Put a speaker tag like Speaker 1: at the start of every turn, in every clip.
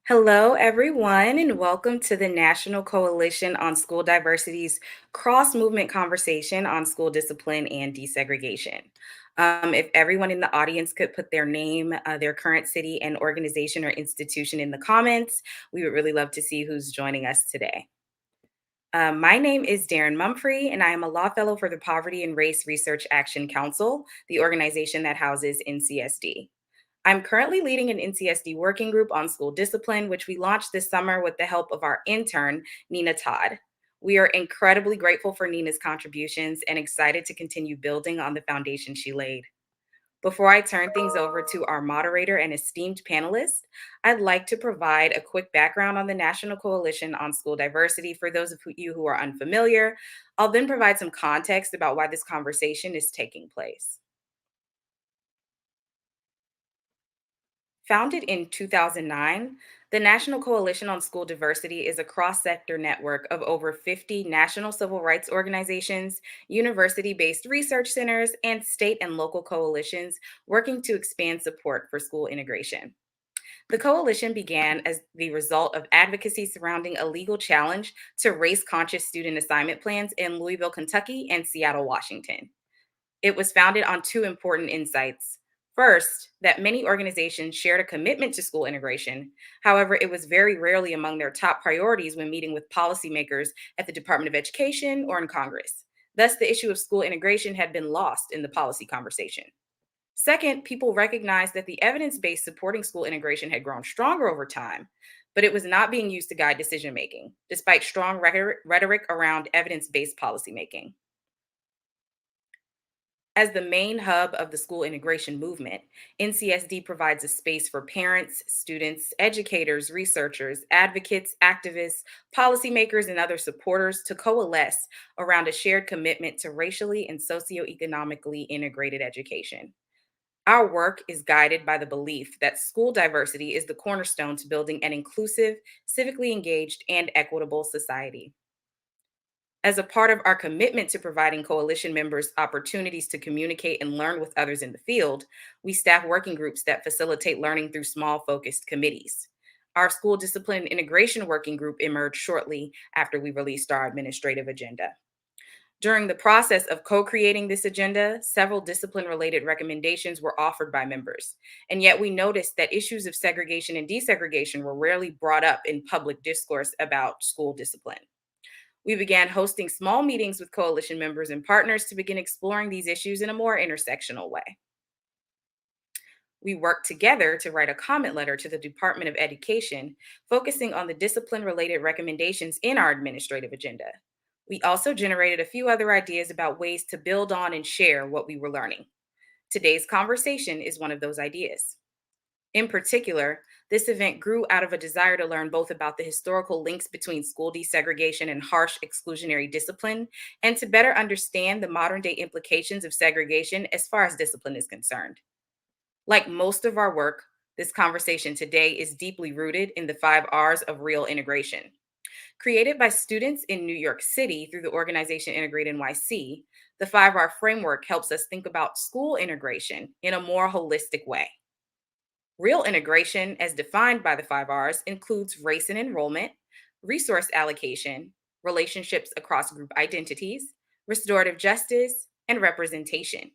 Speaker 1: Hello, everyone, and welcome to the National Coalition on School Diversity's cross movement conversation on school discipline and desegregation. If everyone in the audience could put their name, their current city, and organization or institution in the comments, we would really love to see who's joining us today. My name is Darren Mumphrey, and I am a law fellow for the Poverty and Race Research Action Council, the organization that houses NCSD. I'm currently leading an NCSD working group on school discipline, which we launched this summer with the help of our intern, Nina Todd. We are incredibly grateful for Nina's contributions and excited to continue building on the foundation she laid. Before I turn things over to our moderator and esteemed panelists, I'd like to provide a quick background on the National Coalition on School Diversity for those of you who are unfamiliar. I'll then provide some context about why this conversation is taking place. Founded in 2009, the National Coalition on School Diversity is a cross sector network of over 50 national civil rights organizations, university based research centers, and state and local coalitions working to expand support for school integration. The coalition began as the result of advocacy surrounding a legal challenge to race conscious student assignment plans in Louisville, Kentucky, and Seattle, Washington. It was founded on two important insights. First, that many organizations shared a commitment to school integration. However, it was very rarely among their top priorities when meeting with policymakers at the Department of Education or in Congress. Thus, the issue of school integration had been lost in the policy conversation. Second, people recognized that the evidence base supporting school integration had grown stronger over time, but it was not being used to guide decision making, despite strong rhetoric around evidence based policymaking. As the main hub of the school integration movement, NCSD provides a space for parents, students, educators, researchers, advocates, activists, policymakers, and other supporters to coalesce around a shared commitment to racially and socioeconomically integrated education. Our work is guided by the belief that school diversity is the cornerstone to building an inclusive, civically engaged, and equitable society. As a part of our commitment to providing coalition members opportunities to communicate and learn with others in the field, we staff working groups that facilitate learning through small focused committees. Our school discipline integration working group emerged shortly after we released our administrative agenda. During the process of co creating this agenda, several discipline related recommendations were offered by members. And yet, we noticed that issues of segregation and desegregation were rarely brought up in public discourse about school discipline. We began hosting small meetings with coalition members and partners to begin exploring these issues in a more intersectional way. We worked together to write a comment letter to the Department of Education, focusing on the discipline related recommendations in our administrative agenda. We also generated a few other ideas about ways to build on and share what we were learning. Today's conversation is one of those ideas. In particular, this event grew out of a desire to learn both about the historical links between school desegregation and harsh exclusionary discipline, and to better understand the modern day implications of segregation as far as discipline is concerned. Like most of our work, this conversation today is deeply rooted in the 5 R's of real integration. Created by students in New York City through the organization Integrate NYC, the 5 R framework helps us think about school integration in a more holistic way. Real integration, as defined by the 5 R's, includes race and enrollment, resource allocation, relationships across group identities, restorative justice, and representation.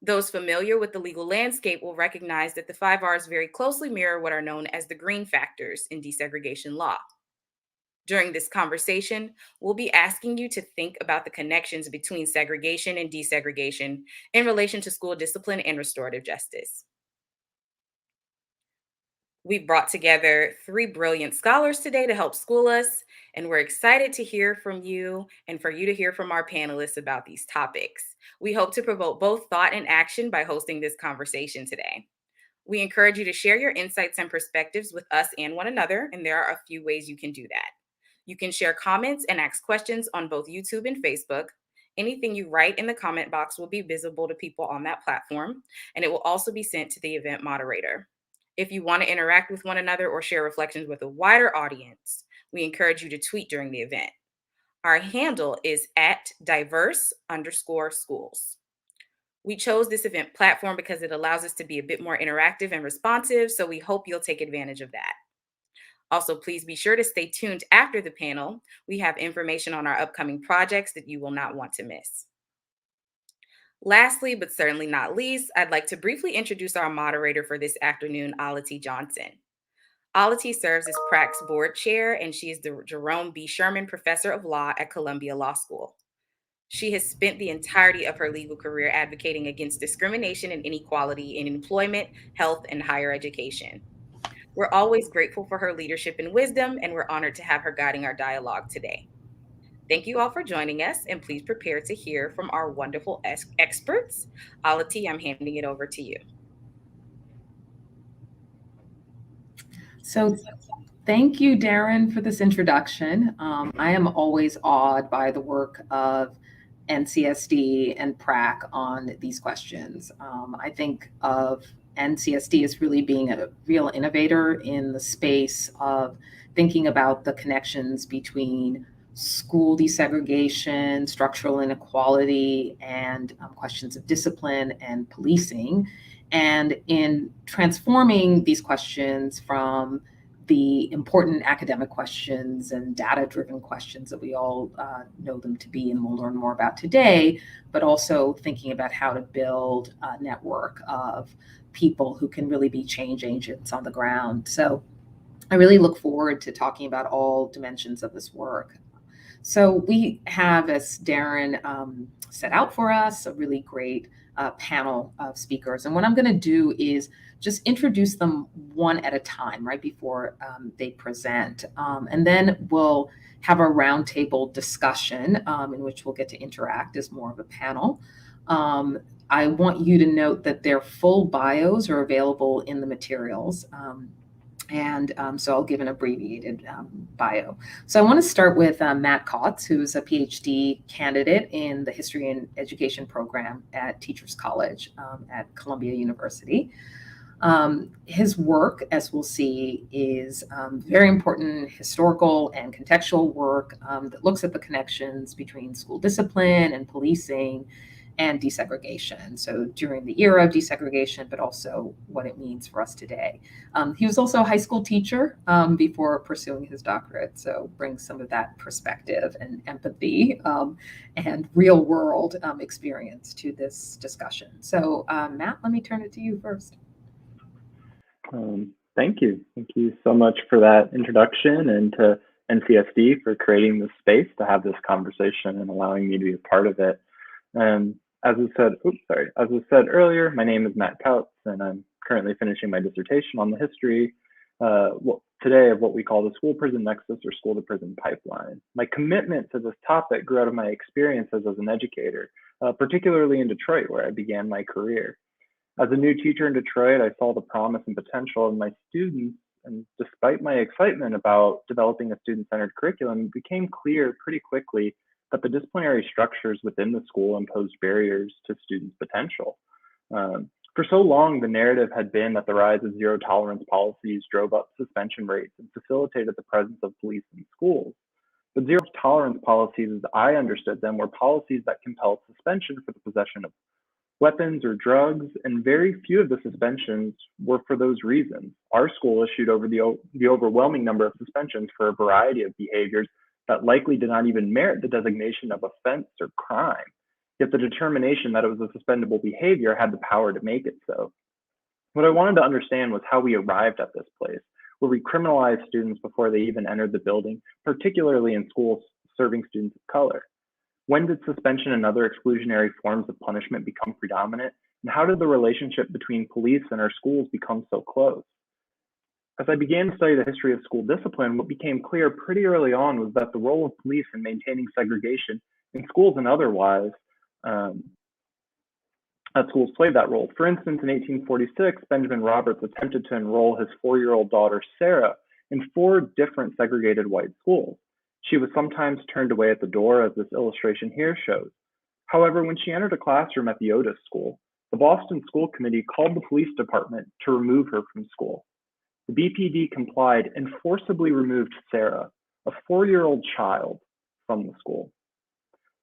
Speaker 1: Those familiar with the legal landscape will recognize that the 5 R's very closely mirror what are known as the green factors in desegregation law. During this conversation, we'll be asking you to think about the connections between segregation and desegregation in relation to school discipline and restorative justice. We've brought together three brilliant scholars today to help school us, and we're excited to hear from you and for you to hear from our panelists about these topics. We hope to provoke both thought and action by hosting this conversation today. We encourage you to share your insights and perspectives with us and one another, and there are a few ways you can do that. You can share comments and ask questions on both YouTube and Facebook. Anything you write in the comment box will be visible to people on that platform, and it will also be sent to the event moderator. If you want to interact with one another or share reflections with a wider audience, we encourage you to tweet during the event. Our handle is at diverse_schools. We chose this event platform because it allows us to be a bit more interactive and responsive, so we hope you'll take advantage of that. Also, please be sure to stay tuned after the panel. We have information on our upcoming projects that you will not want to miss. Lastly, but certainly not least, I'd like to briefly introduce our moderator for this afternoon, Alati Johnson. Alati serves as PRAC's board chair, and she is the Jerome B. Sherman Professor of Law at Columbia Law School. She has spent the entirety of her legal career advocating against discrimination and inequality in employment, health, and higher education. We're always grateful for her leadership and wisdom, and we're honored to have her guiding our dialogue today. Thank you all for joining us, and please prepare to hear from our wonderful experts. Alati, I'm handing it over to you.
Speaker 2: So thank you, Darren, for this introduction. I am always awed by the work of NCSD and PRAC on these questions. I think of NCSD as really being a real innovator in the space of thinking about the connections between school desegregation, structural inequality, and questions of discipline and policing. And in transforming these questions from the important academic questions and data-driven questions that we all know them to be and we'll learn more about today, but also thinking about how to build a network of people who can really be change agents on the ground. So I really look forward to talking about all dimensions of this work. So we have, as Darren set out for us, a really great panel of speakers. And what I'm going to do is just introduce them one at a time right before they present. And then we'll have a roundtable discussion in which we'll get to interact as more of a panel. I want you to note that their full bios are available in the materials. So I'll give an abbreviated bio. So I want to start with Matt Katz, who's a PhD candidate in the History and Education program at Teachers College at Columbia University. His work, as we'll see, is very important historical and contextual work that looks at the connections between school discipline and policing and desegregation. So during the era of desegregation, but also what it means for us today. He was also a high school teacher before pursuing his doctorate, so brings some of that perspective and empathy and real world experience to this discussion. So Matt, let me turn it to you first.
Speaker 3: Thank you. Thank you so much for that introduction, and to NCSD for creating this space to have this conversation and allowing me to be a part of it. As was said earlier, my name is Matt Katz, and I'm currently finishing my dissertation on the history today of what we call the school-prison nexus or school-to-prison pipeline. My commitment to this topic grew out of my experiences as an educator, particularly in Detroit, where I began my career. As a new teacher in Detroit, I saw the promise and potential of my students, and despite my excitement about developing a student-centered curriculum, it became clear pretty quickly that the disciplinary structures within the school imposed barriers to students' potential. For so long, the narrative had been that the rise of zero tolerance policies drove up suspension rates and facilitated the presence of police in schools. But zero tolerance policies, as I understood them, were policies that compelled suspension for the possession of weapons or drugs, and very few of the suspensions were for those reasons. Our school issued over the overwhelming number of suspensions for a variety of behaviors that likely did not even merit the designation of offense or crime. Yet the determination that it was a suspendable behavior had the power to make it so. What I wanted to understand was how we arrived at this place, where we criminalized students before they even entered the building, particularly in schools serving students of color. When did suspension and other exclusionary forms of punishment become predominant? And how did the relationship between police and our schools become so close? As I began to study the history of school discipline, what became clear pretty early on was that the role of police in maintaining segregation in schools and otherwise, that schools played that role. For instance, in 1846, Benjamin Roberts attempted to enroll his 4-year-old daughter, Sarah, in 4 different segregated white schools. She was sometimes turned away at the door, as this illustration here shows. However, when she entered a classroom at the Otis School, the Boston School Committee called the police department to remove her from school. The BPD complied and forcibly removed Sarah, a 4-year-old child, from the school.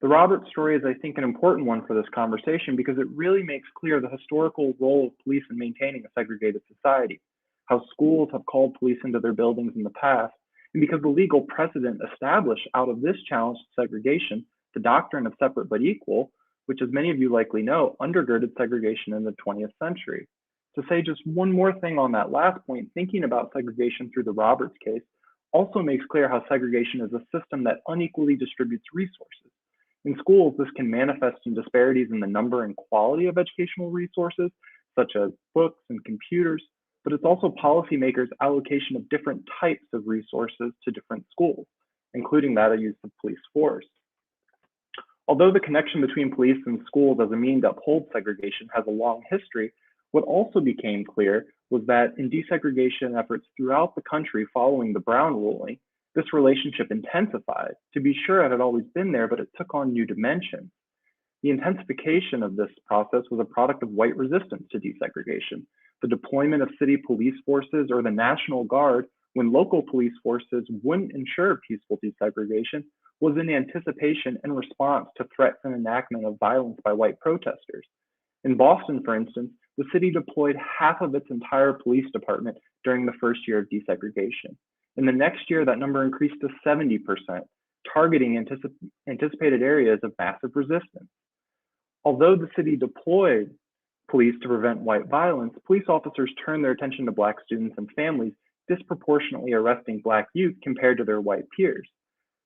Speaker 3: The Roberts story is, I think, an important one for this conversation because it really makes clear the historical role of police in maintaining a segregated society. how schools have called police into their buildings in the past, and because the legal precedent established out of this challenge to segregation, the doctrine of separate but equal, which as many of you likely know, undergirded segregation in the 20th century. To say just one more thing on that last point, thinking about segregation through the Roberts case also makes clear how segregation is a system that unequally distributes resources. In schools, this can manifest in disparities in the number and quality of educational resources, such as books and computers, but it's also policymakers' allocation of different types of resources to different schools, including that of use of police force. Although the connection between police and schools as a means to uphold segregation has a long history, what also became clear was that in desegregation efforts throughout the country following the Brown ruling, this relationship intensified. To be sure, it had always been there, but it took on new dimensions. The intensification of this process was a product of white resistance to desegregation. The deployment of city police forces or the National Guard when local police forces wouldn't ensure peaceful desegregation was in anticipation and response to threats and enactment of violence by white protesters. In Boston, for instance, the city deployed half of its entire police department during the first year of desegregation. In the next year, that number increased to 70%, targeting anticipated areas of massive resistance. Although the city deployed police to prevent white violence, police officers turned their attention to Black students and families, disproportionately arresting Black youth compared to their white peers.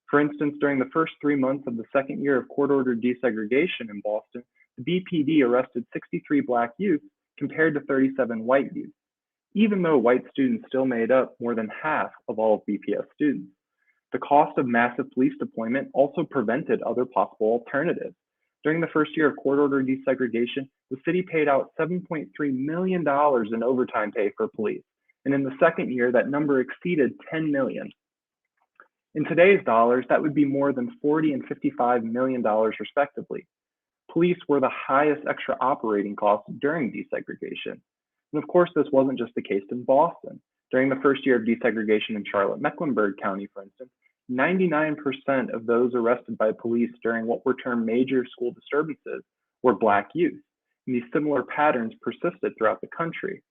Speaker 3: For instance, during the first 3 months of the second year of court-ordered desegregation in Boston, the BPD arrested 63 Black youth compared to 37 white youth, even though white students still made up more than half of all of BPS students. The cost of massive police deployment also prevented other possible alternatives. During the first year of court-ordered desegregation, the city paid out $7.3 million in overtime pay for police, and in the second year, that number exceeded $10 million. In today's dollars, that would be more than $40 and $55 million respectively. Police were the highest extra operating costs during desegregation. And of course, this wasn't just the case in Boston. During the first year of desegregation in Charlotte-Mecklenburg County, for instance, 99% of those arrested by police during what were termed major school disturbances were Black youth. And these similar patterns persisted throughout the country.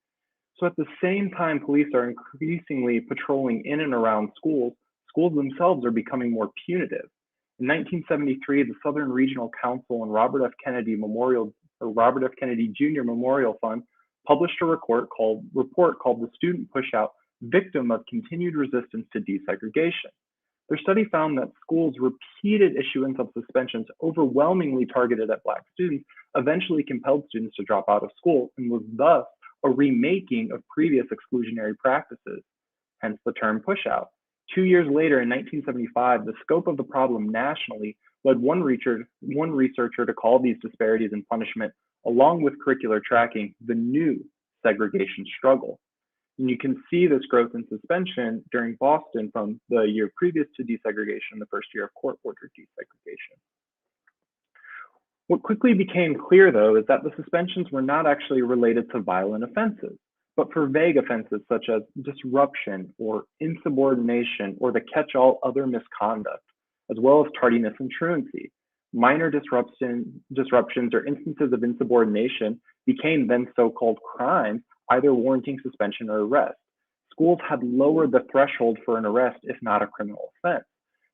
Speaker 3: So at the same time police are increasingly patrolling in and around schools, schools themselves are becoming more punitive. In 1973, the Southern Regional Council and Robert F. Kennedy Jr. Memorial Fund published a report called The Student Pushout, Victim of Continued Resistance to Desegregation. Their study found that schools' repeated issuance of suspensions overwhelmingly targeted at Black students eventually compelled students to drop out of school and was thus a remaking of previous exclusionary practices, hence the term pushout. 2 years later, in 1975, the scope of the problem nationally led one researcher to call these disparities in punishment, along with curricular tracking, the new segregation struggle. And you can see this growth in suspension during Boston from the year previous to desegregation, the first year of court-ordered desegregation. What quickly became clear, though, is that the suspensions were not actually related to violent offenses, but for vague offenses such as disruption or insubordination or the catch-all other misconduct, as well as tardiness and truancy. Minor disruptions or instances of insubordination became then so-called crimes, either warranting suspension or arrest. Schools had lowered the threshold for an arrest if not a criminal offense.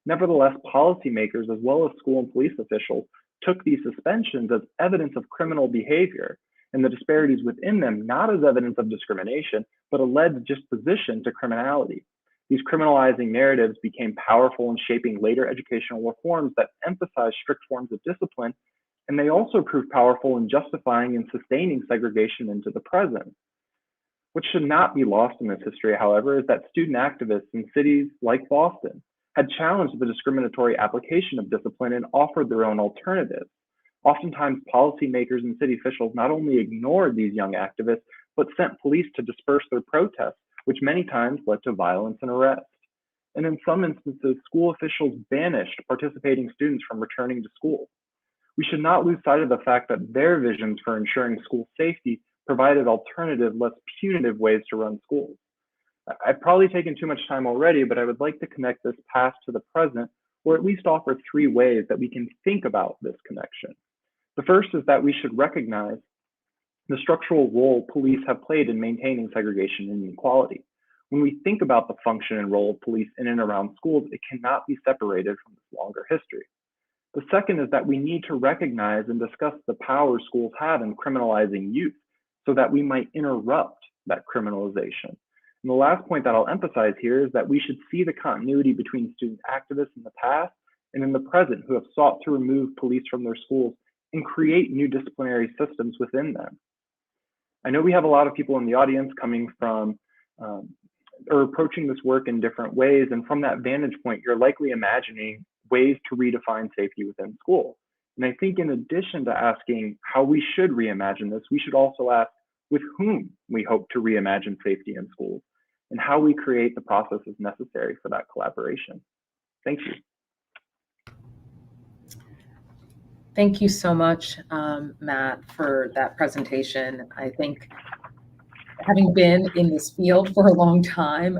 Speaker 3: Nevertheless, policymakers as well as school and police officials took these suspensions as evidence of criminal behavior and the disparities within them not as evidence of discrimination, but alleged disposition to criminality. These criminalizing narratives became powerful in shaping later educational reforms that emphasized strict forms of discipline, and they also proved powerful in justifying and sustaining segregation into the present. What should not be lost in this history, however, is that student activists in cities like Boston had challenged the discriminatory application of discipline and offered their own alternatives. Oftentimes, policymakers and city officials not only ignored these young activists, but sent police to disperse their protests, which many times led to violence and arrest. And in some instances, school officials banished participating students from returning to school. We should not lose sight of the fact that their visions for ensuring school safety provided alternative, less punitive ways to run schools. I've probably taken too much time already, but I would like to connect this past to the present, or at least offer 3 ways that we can think about this connection. The first is that we should recognize the structural role police have played in maintaining segregation and inequality. When we think about the function and role of police in and around schools, it cannot be separated from this longer history. The second is that we need to recognize and discuss the power schools have in criminalizing youth so that we might interrupt that criminalization. And the last point that I'll emphasize here is that we should see the continuity between student activists in the past and in the present who have sought to remove police from their schools and create new disciplinary systems within them. I know we have a lot of people in the audience coming from or approaching this work in different ways. And from that vantage point, you're likely imagining ways to redefine safety within school. And I think in addition to asking how we should reimagine this, we should also ask with whom we hope to reimagine safety in schools and how we create the processes necessary for that collaboration. Thank you.
Speaker 2: Thank you so much, Matt, for that presentation. I think having been in this field for a long time,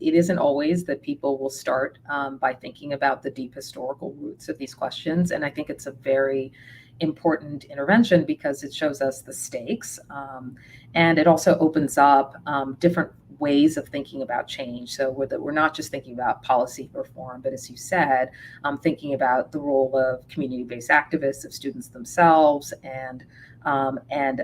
Speaker 2: it isn't always that people will start by thinking about the deep historical roots of these questions. And I think it's a very important intervention because it shows us the stakes. And it also opens up different ways of thinking about change. So we're not just thinking about policy reform, but as you said, thinking about the role of community-based activists, of students themselves, and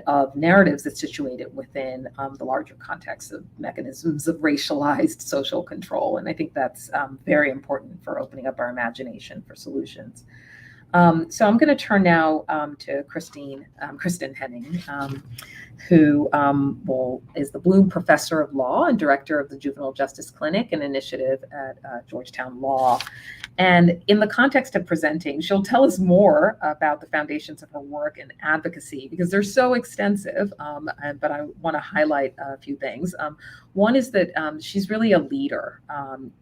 Speaker 2: of narratives that's situated within the larger context of mechanisms of racialized social control. And I think that's very important for opening up our imagination for solutions. So I'm going to turn now to Kristen Henning, who is the Bloom Professor of Law and Director of the Juvenile Justice Clinic, an initiative at Georgetown Law. And in the context of presenting, she'll tell us more about the foundations of her work and advocacy because they're so extensive, but I want to highlight a few things. One is that she's really a leader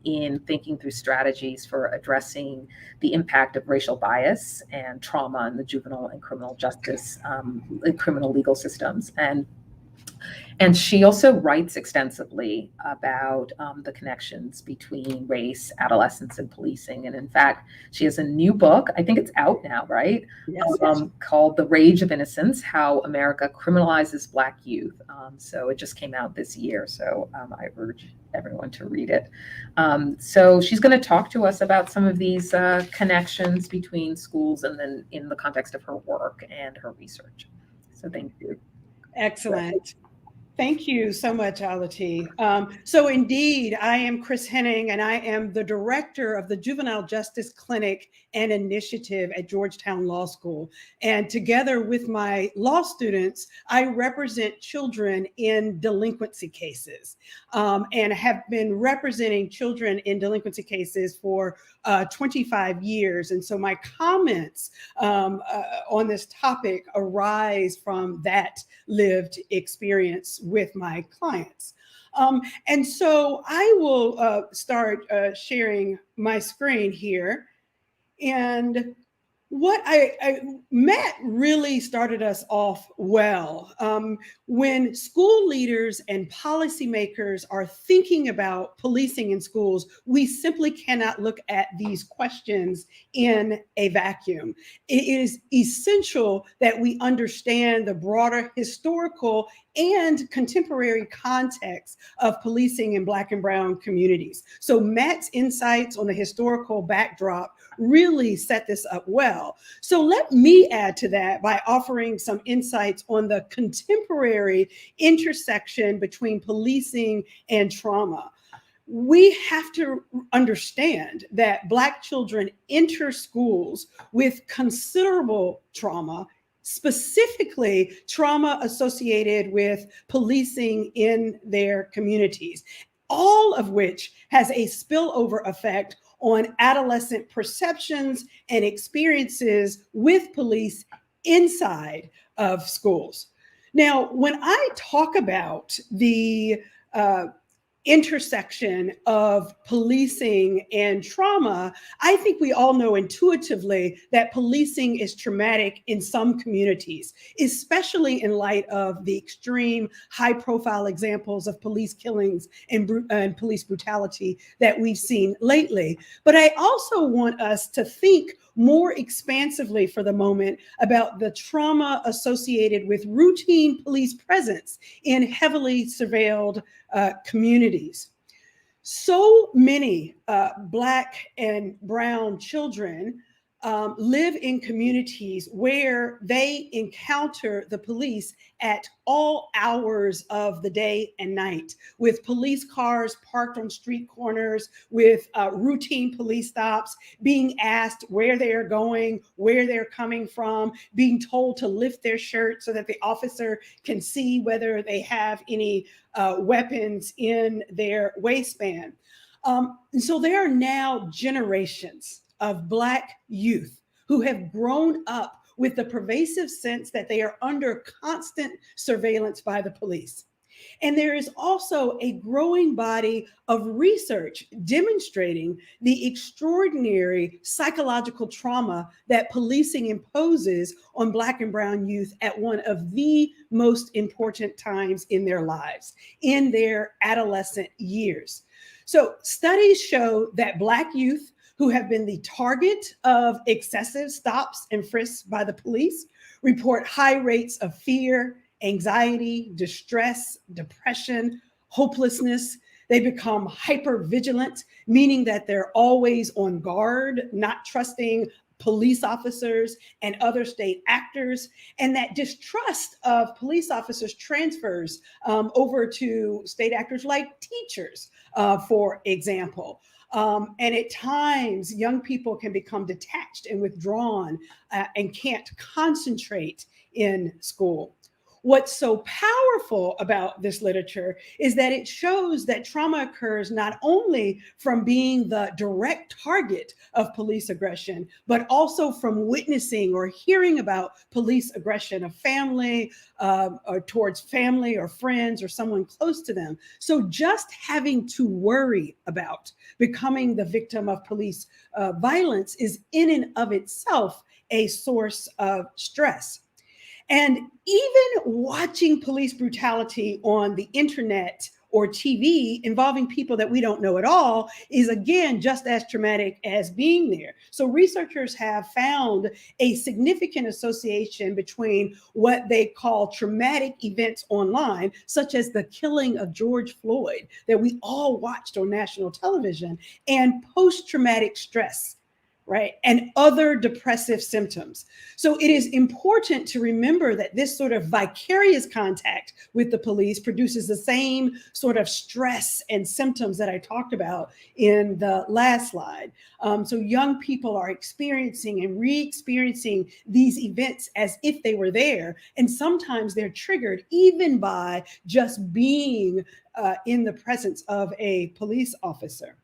Speaker 2: in thinking through strategies for addressing the impact of racial bias and trauma in the juvenile and criminal justice, criminal legal systems. And she also writes extensively about the connections between race, adolescence, and policing. And in fact, she has a new book, I think it's out now, right? Yes. Called The Rage of Innocence, How America Criminalizes Black Youth. So it just came out this year. So I urge everyone to read it. So she's going to talk to us about some of these connections between schools and then in the context of her work and her research. So thank you.
Speaker 4: Excellent. Thank you so much, Alati. So indeed, I am Chris Henning, and I am the director of the Juvenile Justice Clinic and Initiative at Georgetown Law School. And together with my law students, I represent children in delinquency cases and have been representing children in delinquency cases for 25 years. And so my comments on this topic arise from that lived experience with my clients. And so I will start sharing my screen here. And what Matt really started us off well. When school leaders and policymakers are thinking about policing in schools, we simply cannot look at these questions in a vacuum. It is essential that we understand the broader historical and contemporary context of policing in Black and Brown communities. So Matt's insights on the historical backdrop really set this up well. So let me add to that by offering some insights on the contemporary intersection between policing and trauma. We have to understand that Black children enter schools with considerable trauma, specifically trauma associated with policing in their communities, all of which has a spillover effect on adolescent perceptions and experiences with police inside of schools. Now, when I talk about the intersection of policing and trauma, I think we all know intuitively that policing is traumatic in some communities, especially in light of the extreme high-profile examples of police killings and police brutality that we've seen lately. But I also want us to think more expansively for the moment about the trauma associated with routine police presence in heavily surveilled communities. So many Black and brown children live in communities where they encounter the police at all hours of the day and night, with police cars parked on street corners, with routine police stops, being asked where they are going, where they're coming from, being told to lift their shirt so that the officer can see whether they have any weapons in their waistband. And so there are now generations of Black youth who have grown up with the pervasive sense that they are under constant surveillance by the police. And there is also a growing body of research demonstrating the extraordinary psychological trauma that policing imposes on Black and brown youth at one of the most important times in their lives, in their adolescent years. So studies show that Black youth who have been the target of excessive stops and frisks by the police report high rates of fear, anxiety, distress, depression, hopelessness. They become hyper-vigilant, meaning that they're always on guard, not trusting police officers and other state actors, and that distrust of police officers transfers over to state actors like teachers, for example. And at times, young people can become detached and withdrawn and can't concentrate in school. What's so powerful about this literature is that it shows that trauma occurs not only from being the direct target of police aggression, but also from witnessing or hearing about police aggression of family, or towards family or friends or someone close to them. So just having to worry about becoming the victim of police violence is in and of itself a source of stress. And even watching police brutality on the internet or TV involving people that we don't know at all is, again, just as traumatic as being there. So researchers have found a significant association between what they call traumatic events online, such as the killing of George Floyd that we all watched on national television, and post-traumatic stress, right, and other depressive symptoms. So it is important to remember that this sort of vicarious contact with the police produces the same sort of stress and symptoms that I talked about in the last slide. So young people are experiencing and re-experiencing these events as if they were there. And sometimes they're triggered even by just being in the presence of a police officer.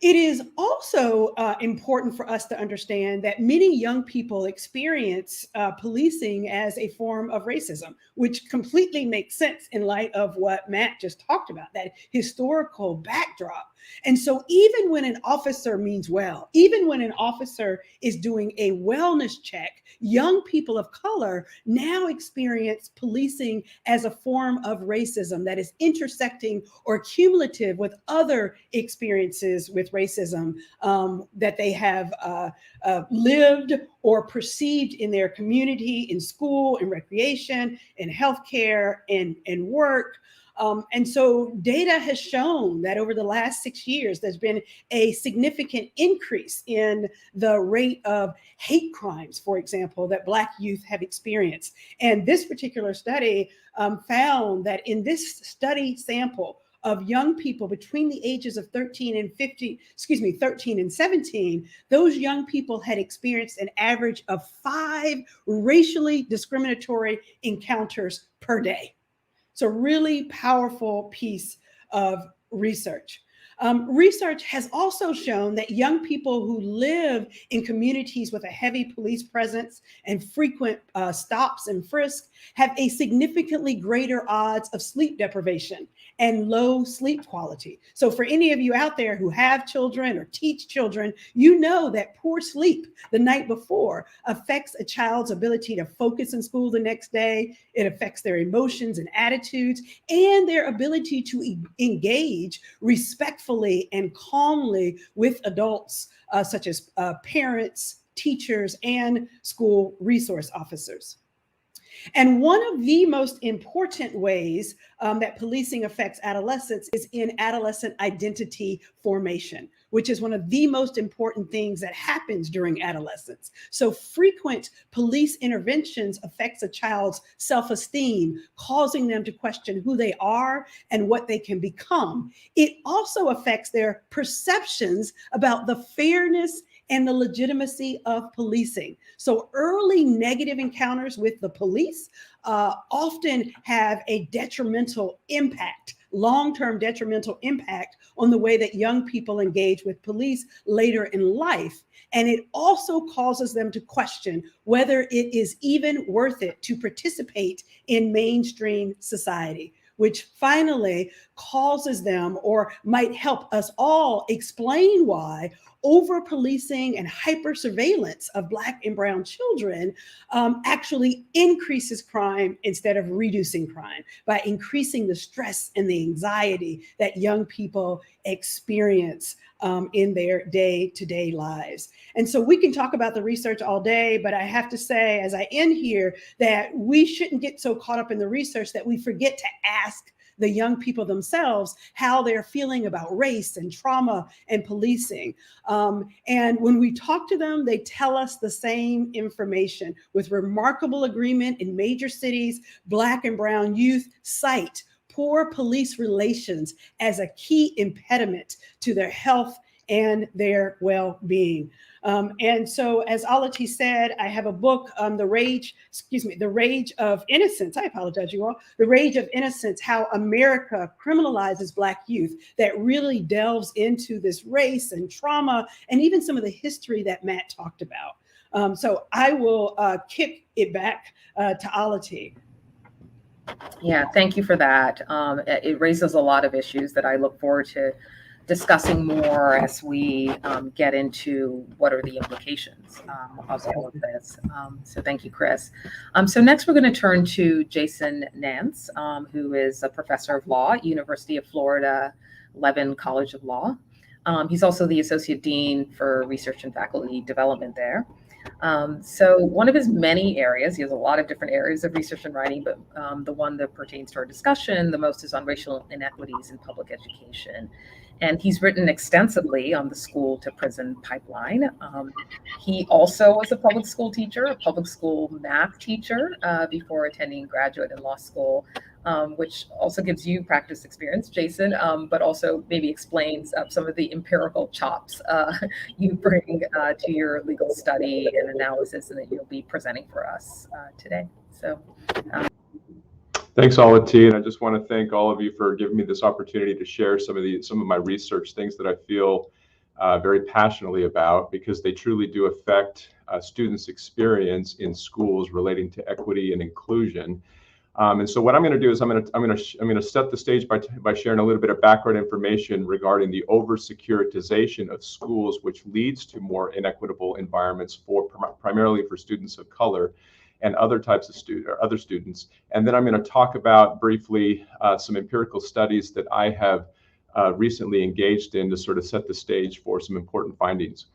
Speaker 4: It is also important for us to understand that many young people experience policing as a form of racism, which completely makes sense in light of what Matt just talked about, that historical backdrop. And so even when an officer means well, even when an officer is doing a wellness check, young people of color now experience policing as a form of racism that is intersecting or cumulative with other experiences with racism that they have lived or perceived in their community, in school, in recreation, in healthcare, in work. And so data has shown that over the last 6 years, there's been a significant increase in the rate of hate crimes, for example, that Black youth have experienced. And this particular study found that in this study sample of young people between the ages of 13 and 17, those young people had experienced an average of 5 racially discriminatory encounters per day. It's a really powerful piece of research. Research has also shown that young people who live in communities with a heavy police presence and frequent stops and frisks have a significantly greater odds of sleep deprivation and low sleep quality. So for any of you out there who have children or teach children, you know that poor sleep the night before affects a child's ability to focus in school the next day. It affects their emotions and attitudes and their ability to engage respectfully and calmly with adults, such as parents, teachers, and school resource officers. And one of the most important ways that policing affects adolescents is in adolescent identity formation, which is one of the most important things that happens during adolescence. So frequent police interventions affects a child's self-esteem, causing them to question who they are and what they can become. It also affects their perceptions about the fairness and the legitimacy of policing. So early negative encounters with the police often have a detrimental impact, long-term detrimental impact on the way that young people engage with police later in life. And it also causes them to question whether it is even worth it to participate in mainstream society, which finally causes them, or might help us all explain why over policing and hyper surveillance of Black and brown children actually increases crime instead of reducing crime, by increasing the stress and the anxiety that young people experience in their day-to-day lives. And so we can talk about the research all day, but I have to say, as I end here, that we shouldn't get so caught up in the research that we forget to ask the young people themselves how they're feeling about race and trauma and policing. And when we talk to them, they tell us the same information. With remarkable agreement in major cities, Black and brown youth cite poor police relations as a key impediment to their health and their well-being. And so, as Alati said, I have a book, The Rage of Innocence. I apologize, you all. The Rage of Innocence, How America Criminalizes Black Youth, that really delves into this race and trauma and even some of the history that Matt talked about. So I will kick it back to Alati.
Speaker 2: Yeah, thank you for that. It raises a lot of issues that I look forward to discussing more as we get into what are the implications of all of this. So thank you, Chris. So next we're going to turn to Jason Nance, who is a professor of law at University of Florida, Levin College of Law. He's also the Associate Dean for Research and Faculty Development there. So one of his many areas, he has a lot of different areas of research and writing, but the one that pertains to our discussion the most is on racial inequities in public education. And he's written extensively on the school to prison pipeline. He also was a public school teacher, a public school math teacher before attending graduate and law school, which also gives you practice experience, Jason, but also maybe explains some of the empirical chops you bring to your legal study and analysis and that you'll be presenting for us today. So.
Speaker 5: Thanks, Alati, and I just want to thank all of you for giving me this opportunity to share some of my research, things that I feel very passionately about, because they truly do affect students' experience in schools relating to equity and inclusion. And so what I'm going to do is I'm going to set the stage by sharing a little bit of background information regarding the over-securitization of schools, which leads to more inequitable environments primarily for students of color and other types of other students. And then I'm going to talk about briefly some empirical studies that I have recently engaged in to sort of set the stage for some important findings.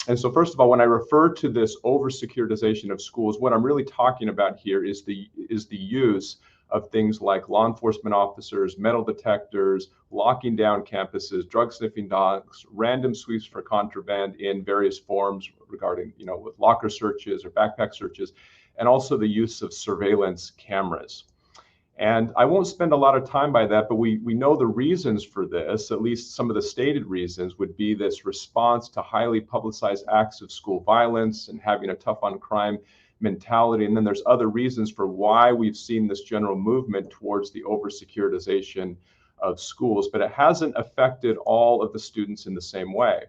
Speaker 5: And so first of all, when I refer to this over-securitization of schools, what I'm really talking about here is the use of things like law enforcement officers, metal detectors, locking down campuses, drug sniffing dogs, random sweeps for contraband in various forms regarding, with locker searches or backpack searches, and also the use of surveillance cameras. And I won't spend a lot of time by that, but we know the reasons for this, at least some of the stated reasons, would be this response to highly publicized acts of school violence and having a tough on crime mentality. And then there's other reasons for why we've seen this general movement towards the over-securitization of schools, but it hasn't affected all of the students in the same way.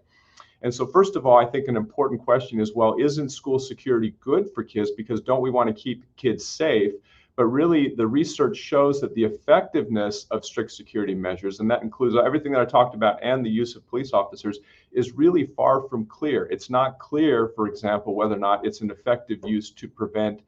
Speaker 5: And so first of all, I think an important question is, well, isn't school security good for kids? Because don't we want to keep kids safe? But really, the research shows that the effectiveness of strict security measures, and that includes everything that I talked about and the use of police officers, is really far from clear. It's not clear, for example, whether or not it's an effective use to prevent,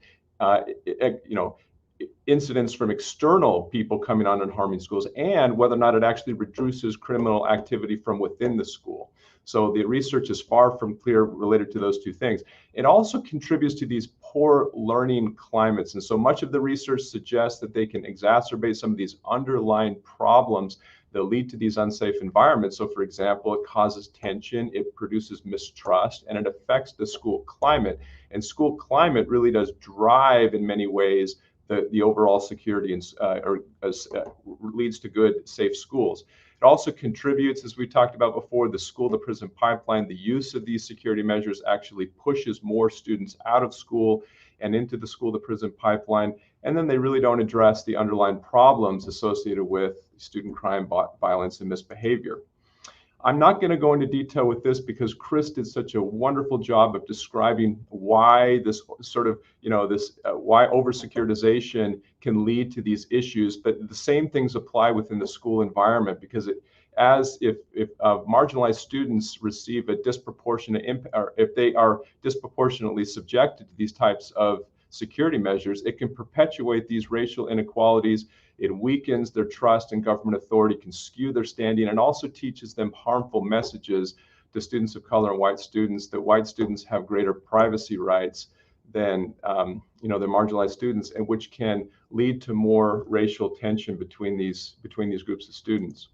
Speaker 5: incidents from external people coming on and harming schools, and whether or not it actually reduces criminal activity from within the school. So the research is far from clear related to those two things. It also contributes to these poor learning climates. And so much of the research suggests that they can exacerbate some of these underlying problems that lead to these unsafe environments. So for example, it causes tension, it produces mistrust, and it affects the school climate. And school climate really does drive, in many ways, the overall security and leads to good, safe schools. It also contributes, as we talked about before, the school to prison pipeline. The use of these security measures actually pushes more students out of school and into the school to prison pipeline. And then they really don't address the underlying problems associated with student crime, violence, and misbehavior. I'm not going to go into detail with this because Chris did such a wonderful job of describing why this sort of, why over-securitization can lead to these issues. But the same things apply within the school environment, because if marginalized students receive a disproportionate impact, or if they are disproportionately subjected to these types of security measures, it can perpetuate these racial inequalities. It weakens their trust in government authority, can skew their standing, and also teaches them harmful messages to students of color and white students, that white students have greater privacy rights than the marginalized students, and which can lead to more racial tension between these groups of students.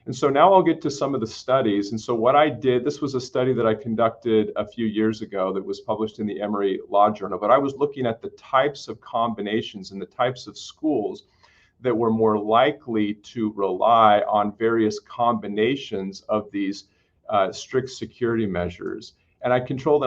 Speaker 5: And so now I'll get to some of the studies. And so what I did, this was a study that I conducted a few years ago that was published in the Emory Law Journal, but I was looking at the types of combinations and the types of schools that were more likely to rely on various combinations of these strict security measures. And I controlled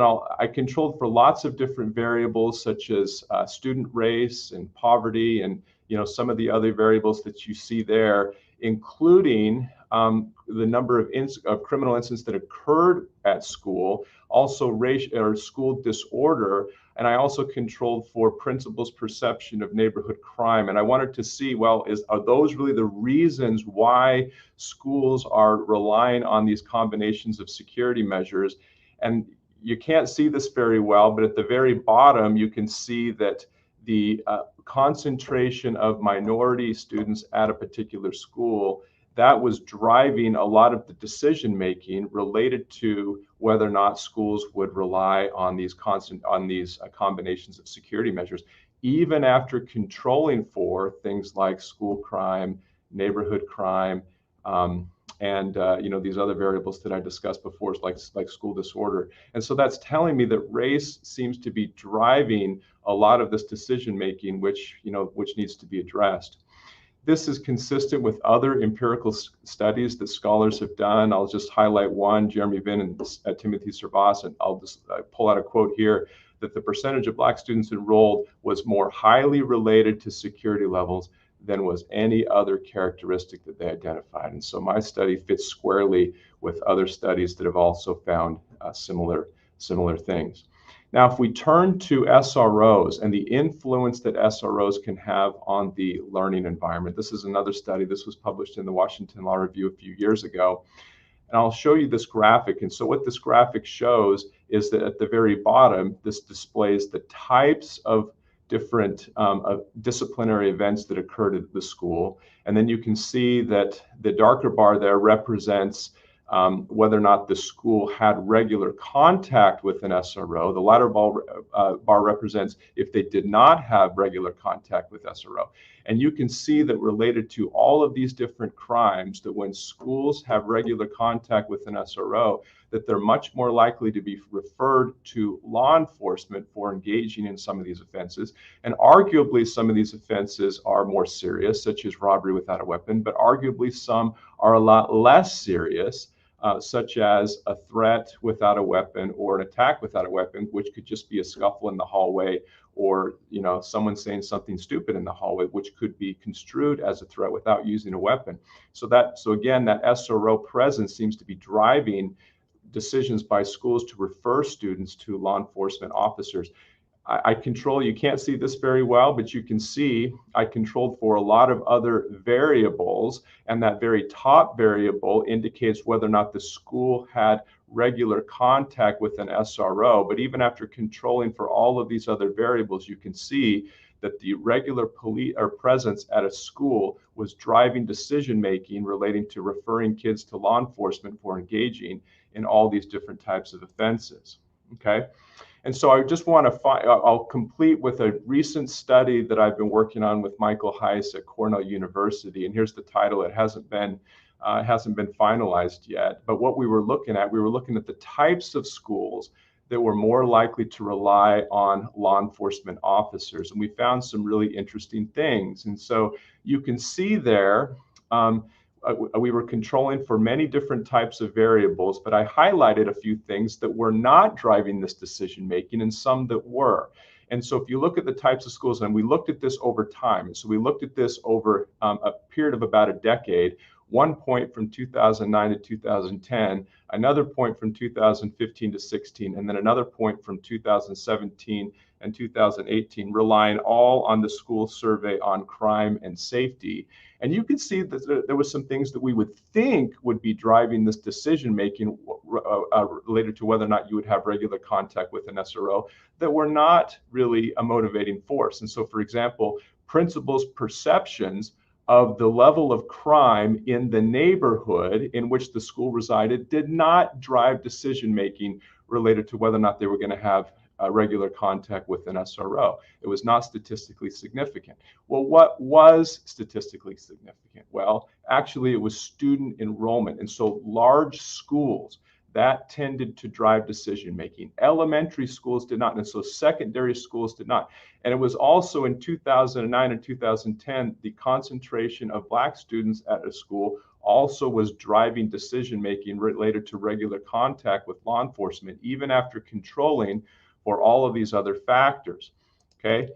Speaker 5: for lots of different variables, such as student race and poverty, and some of the other variables that you see there, including the number of criminal incidents that occurred at school, also race or school disorder. And I also controlled for principals' perception of neighborhood crime. And I wanted to see, well, are those really the reasons why schools are relying on these combinations of security measures? And you can't see this very well, but at the very bottom, you can see that the concentration of minority students at a particular school, that was driving a lot of the decision making related to whether or not schools would rely on these combinations of security measures, even after controlling for things like school crime, neighborhood crime, and these other variables that I discussed before, like school disorder. And so that's telling me that race seems to be driving a lot of this decision making, which needs to be addressed. This is consistent with other empirical studies that scholars have done. I'll just highlight one, Jeremy Vinn and Timothy Servas, and I'll just pull out a quote here, that the percentage of Black students enrolled was more highly related to security levels than was any other characteristic that they identified. And so my study fits squarely with other studies that have also found similar things. Now, if we turn to SROs and the influence that SROs can have on the learning environment, this is another study. This was published in the Washington Law Review a few years ago. And I'll show you this graphic. And so what this graphic shows is that at the very bottom, this displays the types of different disciplinary events that occurred at the school. And then you can see that the darker bar there represents whether or not the school had regular contact with an SRO. The latter bar represents if they did not have regular contact with SRO. And you can see that related to all of these different crimes, that when schools have regular contact with an SRO, that they're much more likely to be referred to law enforcement for engaging in some of these offenses. And arguably some of these offenses are more serious, such as robbery without a weapon, but arguably some are a lot less serious, such as a threat without a weapon or an attack without a weapon, which could just be a scuffle in the hallway, or someone saying something stupid in the hallway, which could be construed as a threat without using a weapon. So again, that SRO presence seems to be driving decisions by schools to refer students to law enforcement officers. I control, you can't see this very well, but you can see I controlled for a lot of other variables, and that very top variable indicates whether or not the school had regular contact with an SRO. But even after controlling for all of these other variables, you can see that the regular police or presence at a school was driving decision making relating to referring kids to law enforcement for engaging in all these different types of offenses. Okay. And so I just want to I'll complete with a recent study that I've been working on with Michael Hess at Cornell University. And here's the title. It hasn't been finalized yet. But what we were looking at the types of schools that were more likely to rely on law enforcement officers. And we found some really interesting things. And so you can see there, we were controlling for many different types of variables, but I highlighted a few things that were not driving this decision making and some that were. And so if you look at the types of schools, and we looked at this over time, and so we looked at this over a period of about a decade, 1 point from 2009 to 2010, another point from 2015 to 16, and then another point from 2017 and 2018, relying all on the school survey on crime and safety. And you could see that there was some things that we would think would be driving this decision making related to whether or not you would have regular contact with an SRO that were not really a motivating force. And so, for example, principals' perceptions of the level of crime in the neighborhood in which the school resided did not drive decision making related to whether or not they were going to have regular contact with an SRO. It was not statistically significant. Well, what was statistically significant? Well, actually, it was student enrollment. And so large schools, that tended to drive decision making. Elementary schools did not, and so secondary schools did not. And it was also in 2009 and 2010, the concentration of Black students at a school also was driving decision making related to regular contact with law enforcement, even after controlling for all of these other factors. Okay.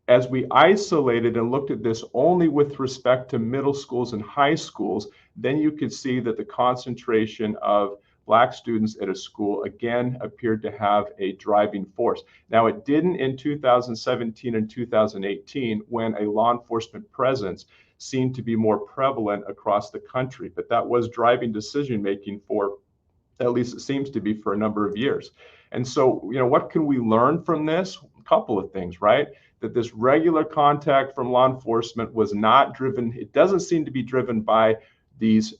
Speaker 5: As we isolated and looked at this only with respect to middle schools and high schools, then you could see that the concentration of Black students at a school again appeared to have a driving force. Now, it didn't in 2017 and 2018 when a law enforcement presence seemed to be more prevalent across the country, but that was driving decision making for, at least it seems to be, for a number of years. And so, what can we learn from this? A couple of things, right? That this regular contact from law enforcement was not driven, it doesn't seem to be driven by these,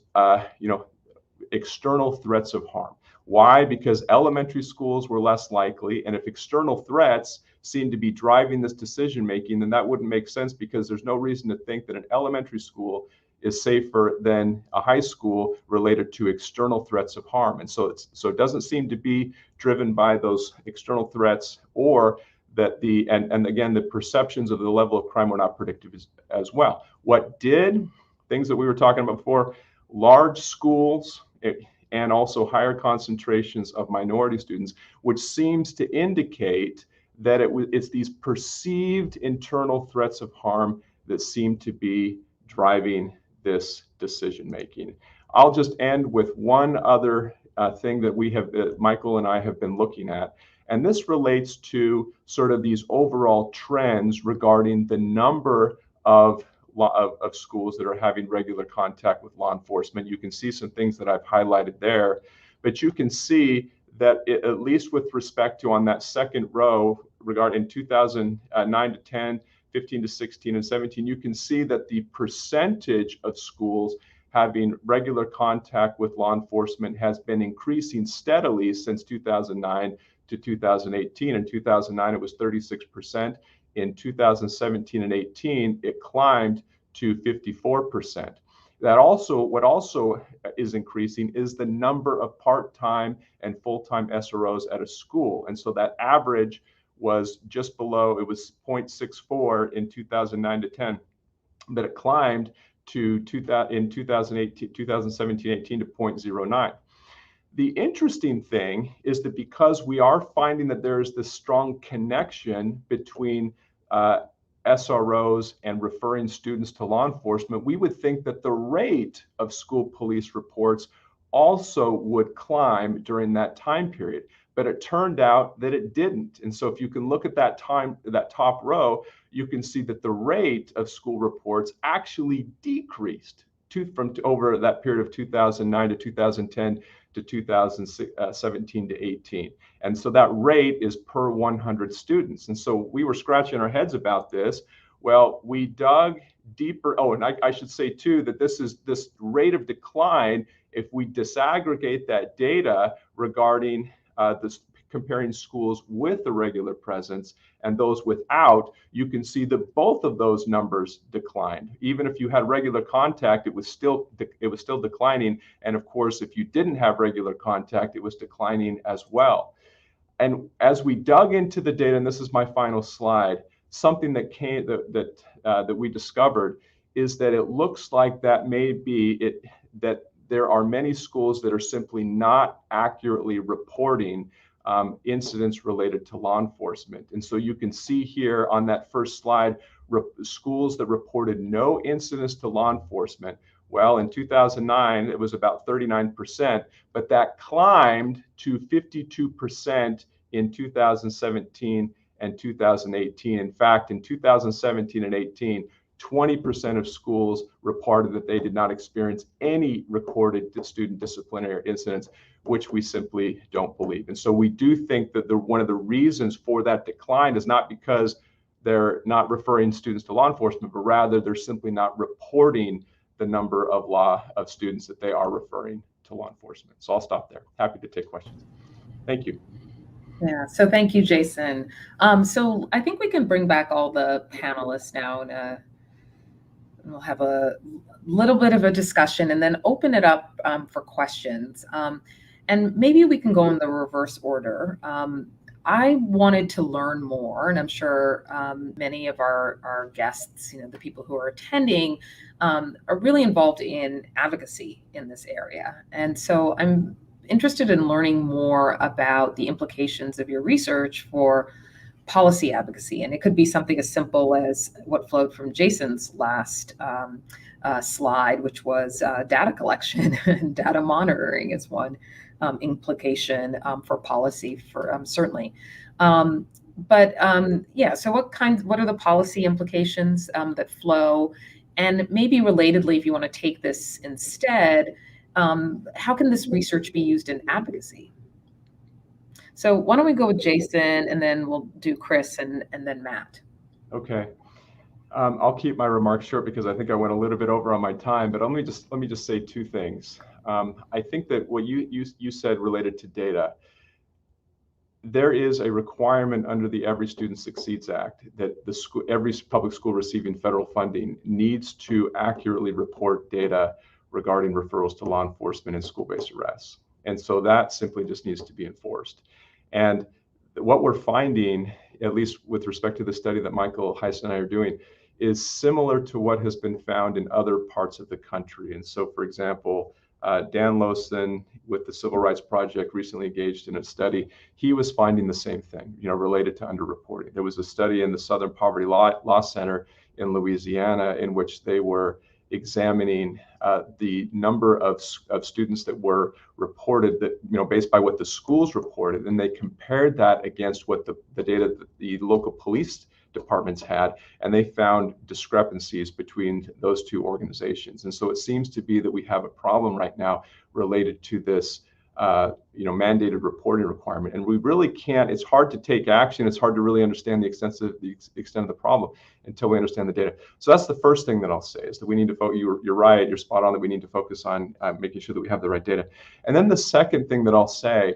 Speaker 5: external threats of harm. Why? Because elementary schools were less likely, and if external threats seem to be driving this decision making, then that wouldn't make sense, because there's no reason to think that an elementary school is safer than a high school related to external threats of harm. And so it doesn't seem to be driven by those external threats, or that and again, the perceptions of the level of crime were not predictive as well. What did, things that we were talking about before, large schools and also higher concentrations of minority students, which seems to indicate that it's these perceived internal threats of harm that seem to be driving this decision making. I'll just end with one other thing that Michael and I have been looking at, and this relates to sort of these overall trends regarding the number of schools that are having regular contact with law enforcement. You can see some things that I've highlighted there, but you can see that at least with respect to on that second row regarding 2009 to 10, 15 to 16, and 17, you can see that the percentage of schools having regular contact with law enforcement has been increasing steadily since 2009 to 2018. In 2009, it was 36%. In 2017 and 18, it climbed to 54%. What also is increasing is the number of part-time and full-time SROs at a school. And so that average was just below, it was 0.64 in 2009 to 10, but it climbed to in 2017, 18 to 0.09. The interesting thing is that because we are finding that there's this strong connection between SROs and referring students to law enforcement, we would think that the rate of school police reports also would climb during that time period. But it turned out that it didn't. And so if you can look at that top row, you can see that the rate of school reports actually decreased over that period of 2009 to 2010 to 2017 to 18. And so that rate is per 100 students. And so we were scratching our heads about this. Well, we dug deeper. Oh, and I should say too that this rate of decline, if we disaggregate that data regarding this comparing schools with a regular presence and those without, you can see that both of those numbers declined. Even if you had regular contact, it was still declining. And of course, if you didn't have regular contact, it was declining as well. And as we dug into the data, and this is my final slide, something that we discovered is that it looks like that may be it, that there are many schools that are simply not accurately reporting incidents related to law enforcement. And so you can see here on that first slide, schools that reported no incidents to law enforcement. Well, in 2009, it was about 39%, but that climbed to 52% in 2017 and 2018. In fact, in 2017 and 18, 20% of schools reported that they did not experience any recorded student disciplinary incidents, which we simply don't believe. And so we do think that one of the reasons for that decline is not because they're not referring students to law enforcement, but rather they're simply not reporting the number of students that they are referring to law enforcement. So I'll stop there. Happy to take questions. Thank you.
Speaker 2: Yeah, so thank you, Jason. So I think we can bring back all the panelists now, and we'll have a little bit of a discussion and then open it up for questions. And maybe we can go in the reverse order. I wanted to learn more, and I'm sure many of our guests, the people who are attending, are really involved in advocacy in this area. And so I'm interested in learning more about the implications of your research for policy advocacy. And it could be something as simple as what flowed from Jason's last slide, which was data collection and data monitoring is one implication for policy, for certainly. Yeah, so what are the policy implications that flow? And maybe relatedly, if you want to take this instead, how can this research be used in advocacy? So why don't we go with Jason, and then we'll do Chris and then Matt.
Speaker 5: Okay. I'll keep my remarks short because I think I went a little bit over on my time, but let me just say two things. I think that what you said related to data, there is a requirement under the Every Student Succeeds Act that every public school receiving federal funding needs to accurately report data regarding referrals to law enforcement and school-based arrests. And so that simply just needs to be enforced. And what we're finding, at least with respect to the study that Michael, Hess, and I are doing, is similar to what has been found in other parts of the country. And so, for example, Dan Lowson with the Civil Rights Project recently engaged in a study. He was finding the same thing, related to underreporting. There was a study in the Southern Poverty Law Center in Louisiana in which they were examining the number of students that were reported that, based by what the schools reported, and they compared that against what the data that the local police departments had, and they found discrepancies between those two organizations. And so it seems to be that we have a problem right now related to this mandated reporting requirement. And we really can't, it's hard to take action. It's hard to really understand the extent of the problem until we understand the data. So that's the first thing that I'll say, is that we need to focus, you're right, you're spot on, that we need to focus on making sure that we have the right data. And then the second thing that I'll say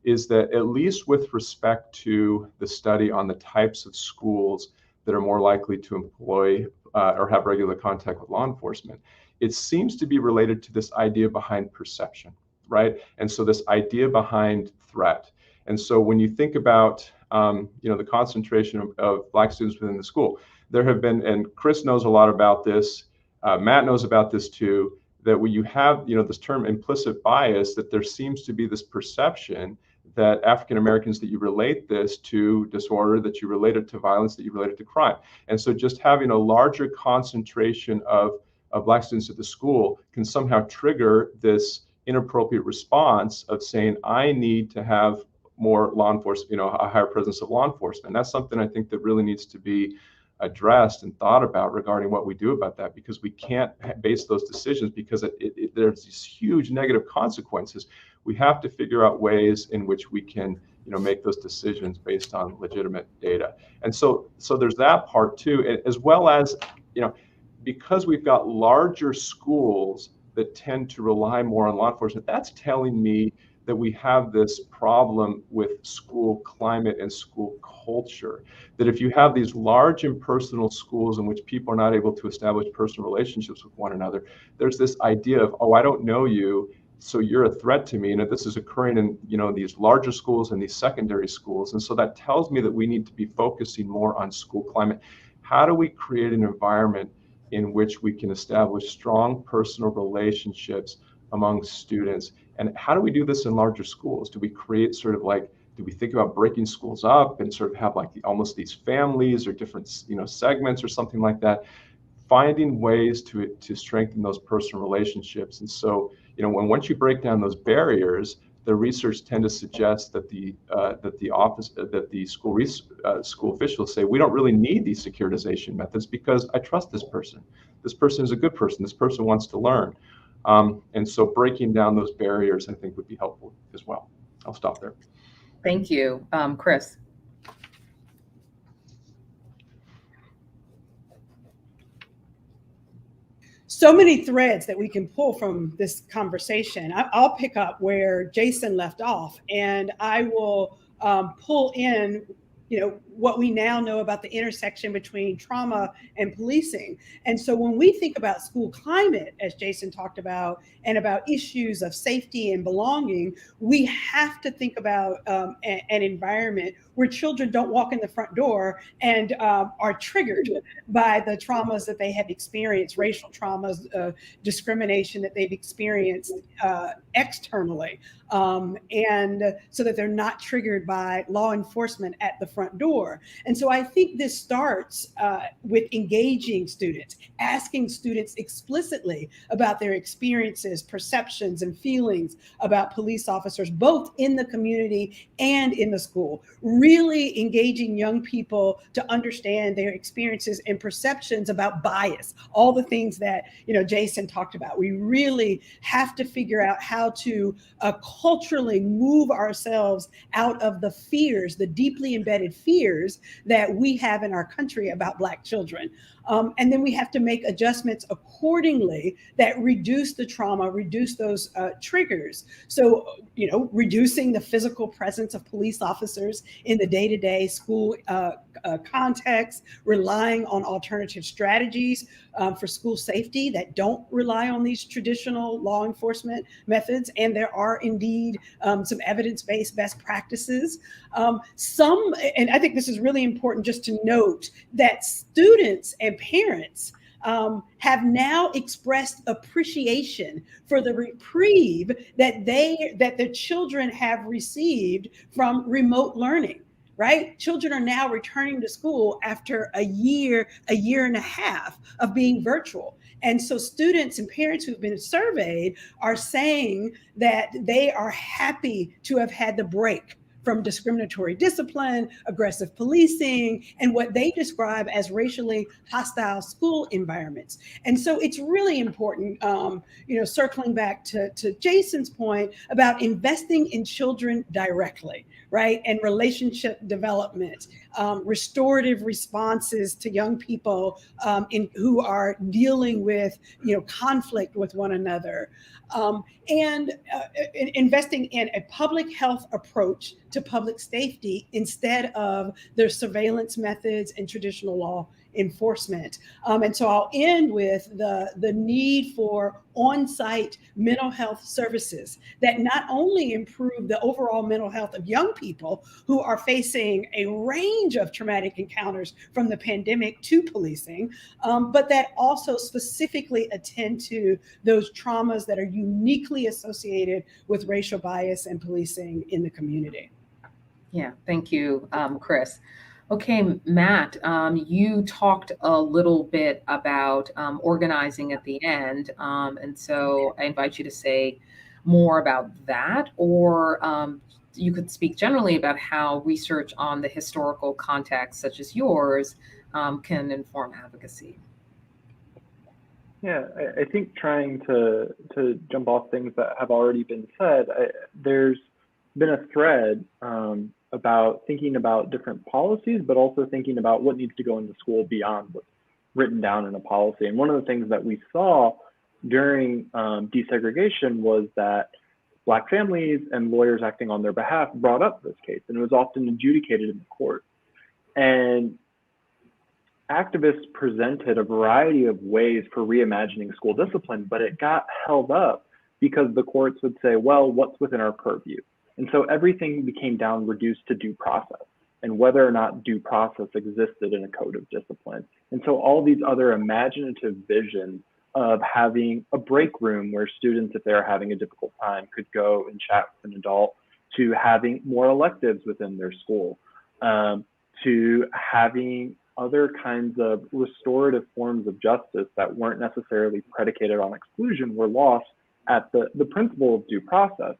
Speaker 5: is that, at least with respect to the study on the types of schools that are more likely to employ or have regular contact with law enforcement, it seems to be related to this idea behind perception, right? And so this idea behind threat. And so when you think about the concentration of Black students within the school, there have been, and Chris knows a lot about this, Matt knows about this too, that when you have this term implicit bias, that there seems to be this perception that African Americans, that you relate this to disorder, that you relate it to violence, that you relate it to crime. And so just having a larger concentration of Black students at the school can somehow trigger this inappropriate response of saying, I need to have more law enforcement, a higher presence of law enforcement. That's something I think that really needs to be addressed and thought about regarding what we do about that, because we can't base those decisions because there's these huge negative consequences. We have to figure out ways in which we can make those decisions based on legitimate data. And so there's that part too, as well as because we've got larger schools that tend to rely more on law enforcement, that's telling me that we have this problem with school climate and school culture. That if you have these large impersonal schools in which people are not able to establish personal relationships with one another, there's this idea of, oh, I don't know you, so you're a threat to me. And this is occurring in these larger schools and these secondary schools. And so that tells me that we need to be focusing more on school climate. How do we create an environment in which we can establish strong personal relationships among students? And how do we do this in larger schools? Do we create do we think about breaking schools up and sort of have almost these families or different segments or something like that? Finding ways to strengthen those personal relationships. And so once you break down those barriers, the research tend to suggest that the school officials say, we don't really need these securitization methods because I trust this person. This person is a good person. This person wants to learn. And so breaking down those barriers, I think, would be helpful as well. I'll stop there.
Speaker 2: Thank you. Chris.
Speaker 4: So many threads that we can pull from this conversation. I'll pick up where Jason left off, and I will pull in what we now know about the intersection between trauma and policing. And so when we think about school climate, as Jason talked about, and about issues of safety and belonging, we have to think about an environment where children don't walk in the front door and are triggered by the traumas that they have experienced, racial traumas, discrimination that they've experienced externally. And so that they're not triggered by law enforcement at the front door. And so I think this starts with engaging students, asking students explicitly about their experiences, perceptions, and feelings about police officers, both in the community and in the school. Really engaging young people to understand their experiences and perceptions about bias, all the things that Jason talked about. We really have to figure out how to culturally move ourselves out of the fears, the deeply embedded fears that we have in our country about Black children. And then we have to make adjustments accordingly that reduce the trauma, reduce those triggers. So, reducing the physical presence of police officers in the day-to-day school context, relying on alternative strategies for school safety that don't rely on these traditional law enforcement methods. And there are indeed some evidence-based best practices. And I think this is really important just to note that students and parents have now expressed appreciation for the reprieve that the children have received from remote learning. Right? Children are now returning to school after a year and a half of being virtual. And so students and parents who've been surveyed are saying that they are happy to have had the break from discriminatory discipline, aggressive policing, and what they describe as racially hostile school environments. And so it's really important, circling back to Jason's point about investing in children directly, right? And relationship development, restorative responses to young people who are dealing with, conflict with one another, and investing in a public health approach to public safety instead of their surveillance methods and traditional law enforcement. And so I'll end with the need for on-site mental health services that not only improve the overall mental health of young people who are facing a range of traumatic encounters from the pandemic to policing, but that also specifically attend to those traumas that are uniquely associated with racial bias and policing in the community.
Speaker 2: Yeah, thank you, Chris. Okay, Matt, you talked a little bit about organizing at the end. And so I invite you to say more about that, or you could speak generally about how research on the historical context, such as yours, can inform advocacy.
Speaker 3: Yeah, I think trying to jump off things that have already been said, there's been a thread about thinking about different policies, but also thinking about what needs to go into school beyond what's written down in a policy. And one of the things that we saw during desegregation was that Black families and lawyers acting on their behalf brought up this case, and it was often adjudicated in the court. And activists presented a variety of ways for reimagining school discipline, but it got held up because the courts would say, well, what's within our purview? And so everything became reduced to due process and whether or not due process existed in a code of discipline. And so all these other imaginative visions of having a break room where students, if they're having a difficult time, could go and chat with an adult, to having more electives within their school, to having other kinds of restorative forms of justice that weren't necessarily predicated on exclusion, were lost at the principle of due process.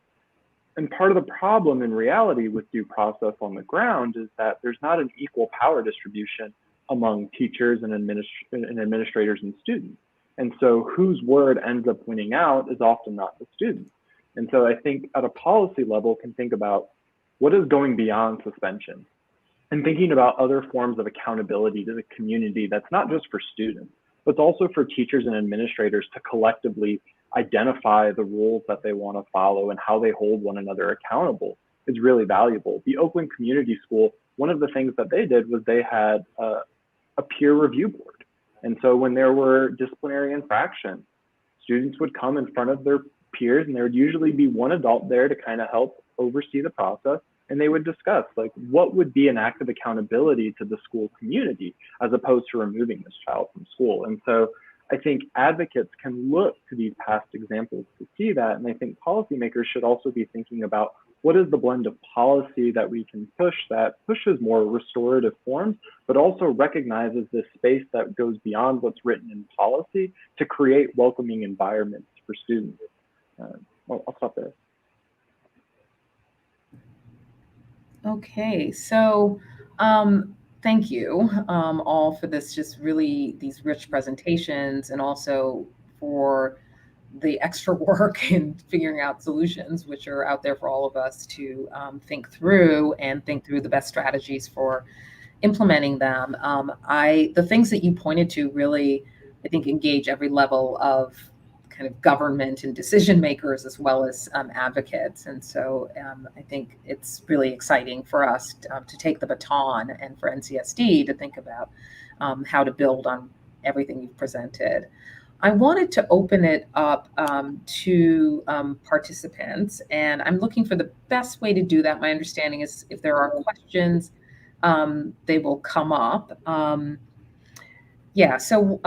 Speaker 3: And part of the problem in reality with due process on the ground is that there's not an equal power distribution among teachers and administrators and students. And so whose word ends up winning out is often not the students. And so I think at a policy level can think about what is going beyond suspension, and thinking about other forms of accountability to the community that's not just for students, but also for teachers and administrators to collectively identify the rules that they want to follow and how they hold one another accountable is really valuable. The Oakland Community School, one of the things that they did was they had a peer review board. And so when there were disciplinary infractions, students would come in front of their peers, and there would usually be one adult there to kind of help oversee the process. And they would discuss, like, what would be an act of accountability to the school community as opposed to removing this child from school. And so I think advocates can look to these past examples to see that. And I think policymakers should also be thinking about what is the blend of policy that we can push that pushes more restorative forms, but also recognizes this space that goes beyond what's written in policy to create welcoming environments for students. I'll stop there.
Speaker 2: Okay, so thank you all for this, just really these rich presentations, and also for the extra work in figuring out solutions, which are out there for all of us to think through the best strategies for implementing them. The things that you pointed to really, I think, engage every level of kind of government and decision makers, as well as advocates. And so I think it's really exciting for us to take the baton, and for NCSD to think about how to build on everything you've presented. I wanted to open it up to participants, and I'm looking for the best way to do that. My understanding is if there are questions, they will come up. Yeah, so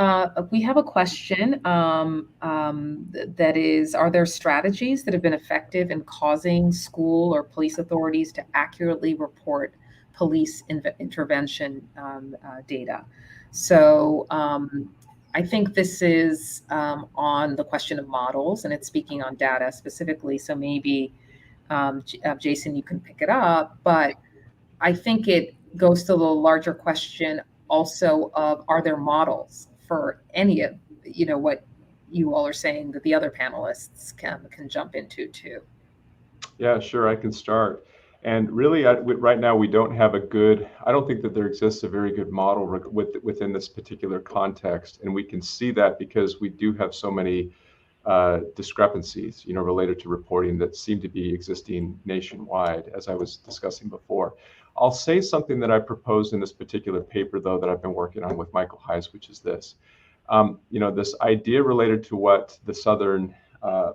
Speaker 2: we have a question that is, are there strategies that have been effective in causing school or police authorities to accurately report police intervention data? So I think this is on the question of models, and it's speaking on data specifically. So maybe, Jason, you can pick it up, but I think it goes to the larger question also of, are there models for any of, what you all are saying that the other panelists can jump into too?
Speaker 5: Yeah, sure, I can start. And really, right now, we don't have I don't think that there exists a very good model within this particular context. And we can see that because we do have so many discrepancies, related to reporting that seem to be existing nationwide, as I was discussing before. I'll say something that I proposed in this particular paper, though, that I've been working on with Michael Hess, which is this. This idea related to what the Southern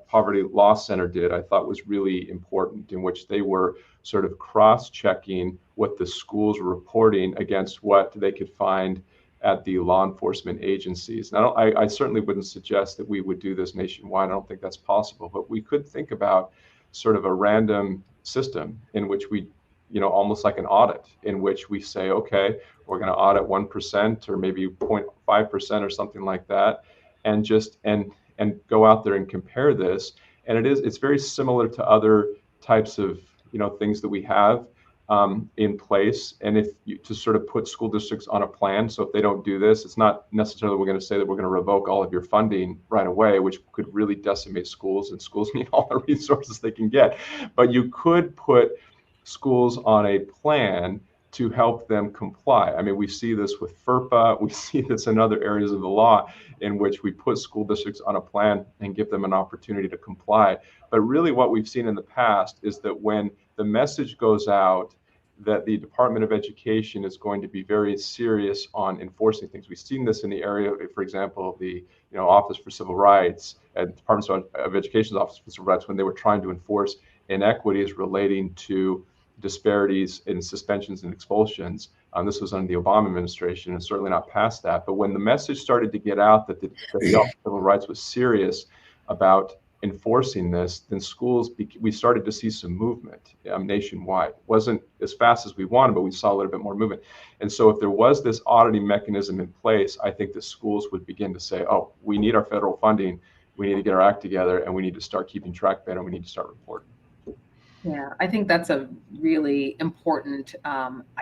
Speaker 5: Poverty Law Center did, I thought was really important, in which they were sort of cross-checking what the schools were reporting against what they could find at the law enforcement agencies. Now, I certainly wouldn't suggest that we would do this nationwide. I don't think that's possible, but we could think about sort of a random system in which we, almost like an audit, in which we say, okay, we're going to audit 1% or maybe 0.5% or something like that, and go out there and compare this. And it's very similar to other types of, things that we have in place. And if you to sort of put school districts on a plan, so if they don't do this, it's not necessarily we're going to say that we're going to revoke all of your funding right away, which could really decimate schools, and schools need all the resources they can get. But you could put schools on a plan to help them comply. I mean, we see this with FERPA, we see this in other areas of the law in which we put school districts on a plan and give them an opportunity to comply. But really what we've seen in the past is that when the message goes out that the Department of Education is going to be very serious on enforcing things. We've seen this in the area, for example, of the Office for Civil Rights, Department of Education's Office for Civil Rights, when they were trying to enforce inequities relating to disparities in suspensions and expulsions. This was under the Obama administration, and certainly not past that. But when the message started to get out that the Office of Civil Rights was serious about enforcing this, then we started to see some movement nationwide. It wasn't as fast as we wanted, but we saw a little bit more movement. And so if there was this auditing mechanism in place, I think the schools would begin to say, oh, we need our federal funding, we need to get our act together, and we need to start keeping track better, and we need to start reporting.
Speaker 2: Yeah, I think that's a really important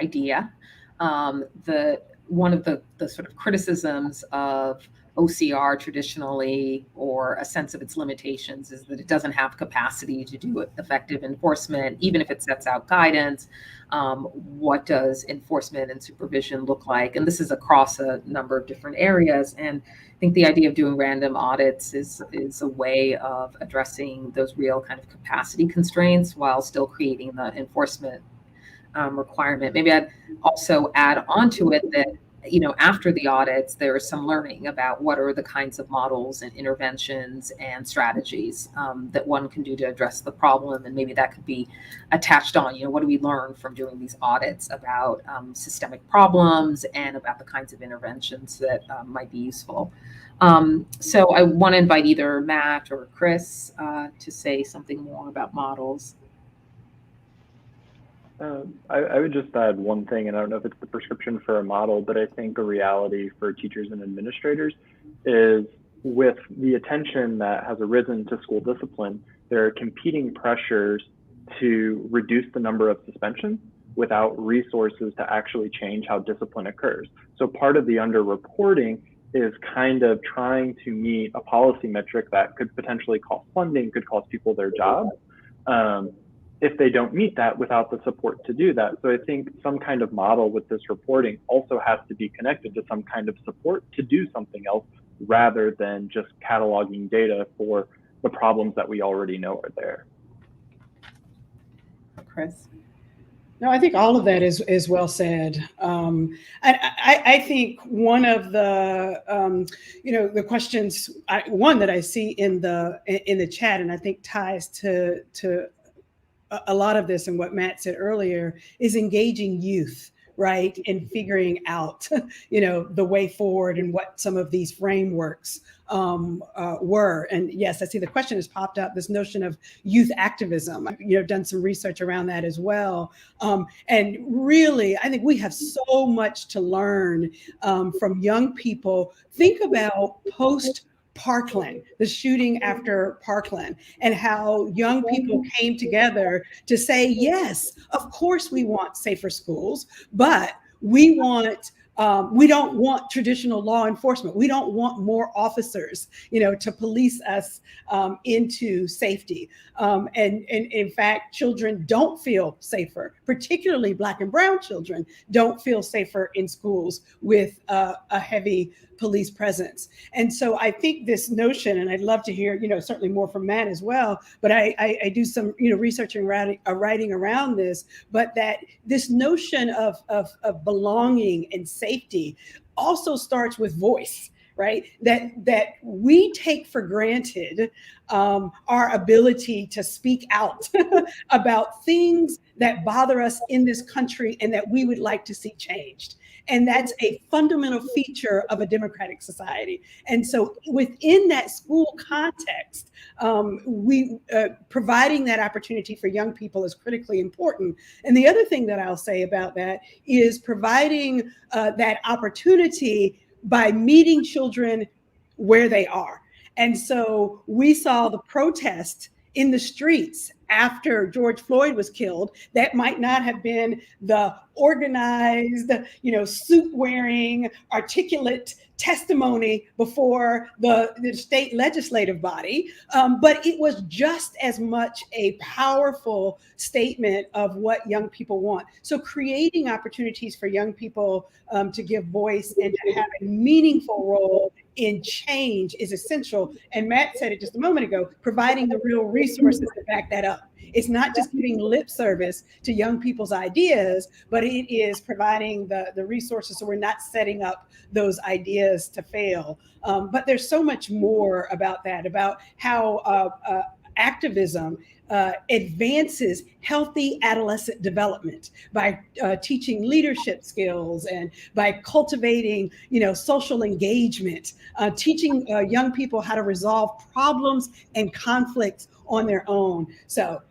Speaker 2: idea. One of the sort of criticisms of OCR traditionally, or a sense of its limitations, is that it doesn't have capacity to do effective enforcement, even if it sets out guidance. What does enforcement and supervision look like? And this is across a number of different areas. And I think the idea of doing random audits is a way of addressing those real kind of capacity constraints while still creating the enforcement requirement. Maybe I'd also add onto it that, after the audits, there is some learning about what are the kinds of models and interventions and strategies that one can do to address the problem. And maybe that could be attached on, what do we learn from doing these audits about systemic problems and about the kinds of interventions that might be useful. So I want to invite either Matt or Chris to say something more about models.
Speaker 3: I would just add one thing, and I don't know if it's the prescription for a model, but I think a reality for teachers and administrators is, with the attention that has arisen to school discipline, there are competing pressures to reduce the number of suspensions without resources to actually change how discipline occurs. So part of the underreporting is kind of trying to meet a policy metric that could potentially cost funding, could cost people their jobs, if they don't meet that without the support to do that. So I think some kind of model with this reporting also has to be connected to some kind of support to do something else, rather than just cataloging data for the problems that we already know are there.
Speaker 2: Chris?
Speaker 4: No, I think all of that is well said. I think one of the the questions one that I see in the chat, and I think ties to a lot of this and what Matt said earlier, is engaging youth, right? And figuring out, the way forward and what some of these frameworks were. And yes, I see the question has popped up, this notion of youth activism. I've done some research around that as well. And really, I think we have so much to learn from young people. Think about Parkland, the shooting after Parkland, and how young people came together to say, yes, of course we want safer schools, but we don't want traditional law enforcement. We don't want more officers, to police us into safety. And in fact, children don't feel safer, particularly Black and brown children don't feel safer in schools with a heavy police presence. And so I think this notion, and I'd love to hear, certainly more from Matt as well, but I do some, research and writing around this, but that this notion of belonging and safety also starts with voice, right? That we take for granted our ability to speak out about things that bother us in this country and that we would like to see changed. And that's a fundamental feature of a democratic society. And so within that school context, providing that opportunity for young people is critically important. And the other thing that I'll say about that is providing that opportunity by meeting children where they are. And so we saw the protest in the streets after George Floyd was killed, that might not have been the organized, suit wearing, articulate testimony before the state legislative body, but it was just as much a powerful statement of what young people want. So creating opportunities for young people to give voice and to have a meaningful role in change is essential. And Matt said it just a moment ago, providing the real resources to back that up. It's not just giving lip service to young people's ideas, but it is providing the resources so we're not setting up those ideas to fail. But there's so much more about that, about how activism advances healthy adolescent development by teaching leadership skills and by cultivating, social engagement, teaching young people how to resolve problems and conflicts on their own. So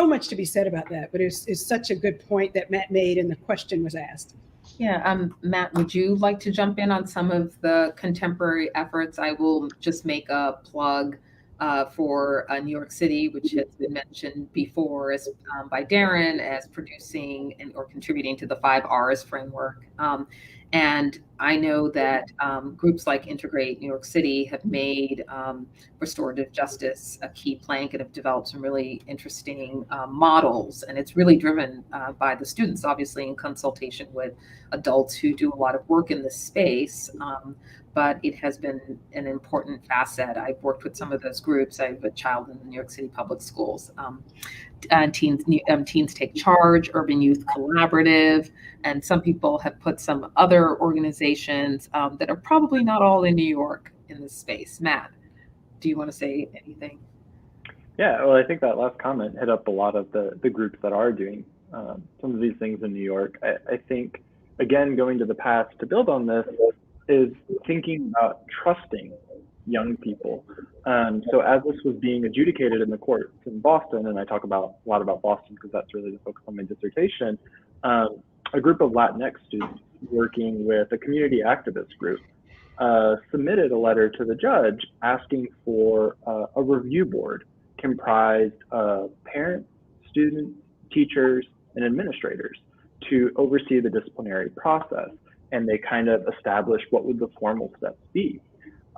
Speaker 4: much to be said about that, but it's such a good point that Matt made and the question was asked.
Speaker 2: Yeah, Matt, would you like to jump in on some of the contemporary efforts? I will just make a plug for New York City, which has been mentioned before as by Darren as producing or contributing to the 5 R's framework. And I know that groups like Integrate New York City have made restorative justice a key plank and have developed some really interesting models. And it's really driven by the students, obviously in consultation with adults who do a lot of work in this space. But it has been an important facet. I've worked with some of those groups. I have a child in the New York City public schools. Teens Take Charge, Urban Youth Collaborative, and some people have put some other organizations that are probably not all in New York in this space. Matt, do you want to say anything?
Speaker 3: Yeah, well, I think that last comment hit up a lot of the groups that are doing some of these things in New York. I think, again, going to the past to build on this is thinking about trusting young people. So as this was being adjudicated in the courts in Boston, and I talk a lot about Boston because that's really the focus on my dissertation, a group of Latinx students working with a community activist group submitted a letter to the judge asking for a review board comprised of parents, students, teachers, and administrators to oversee the disciplinary process. And they kind of established what would the formal steps be.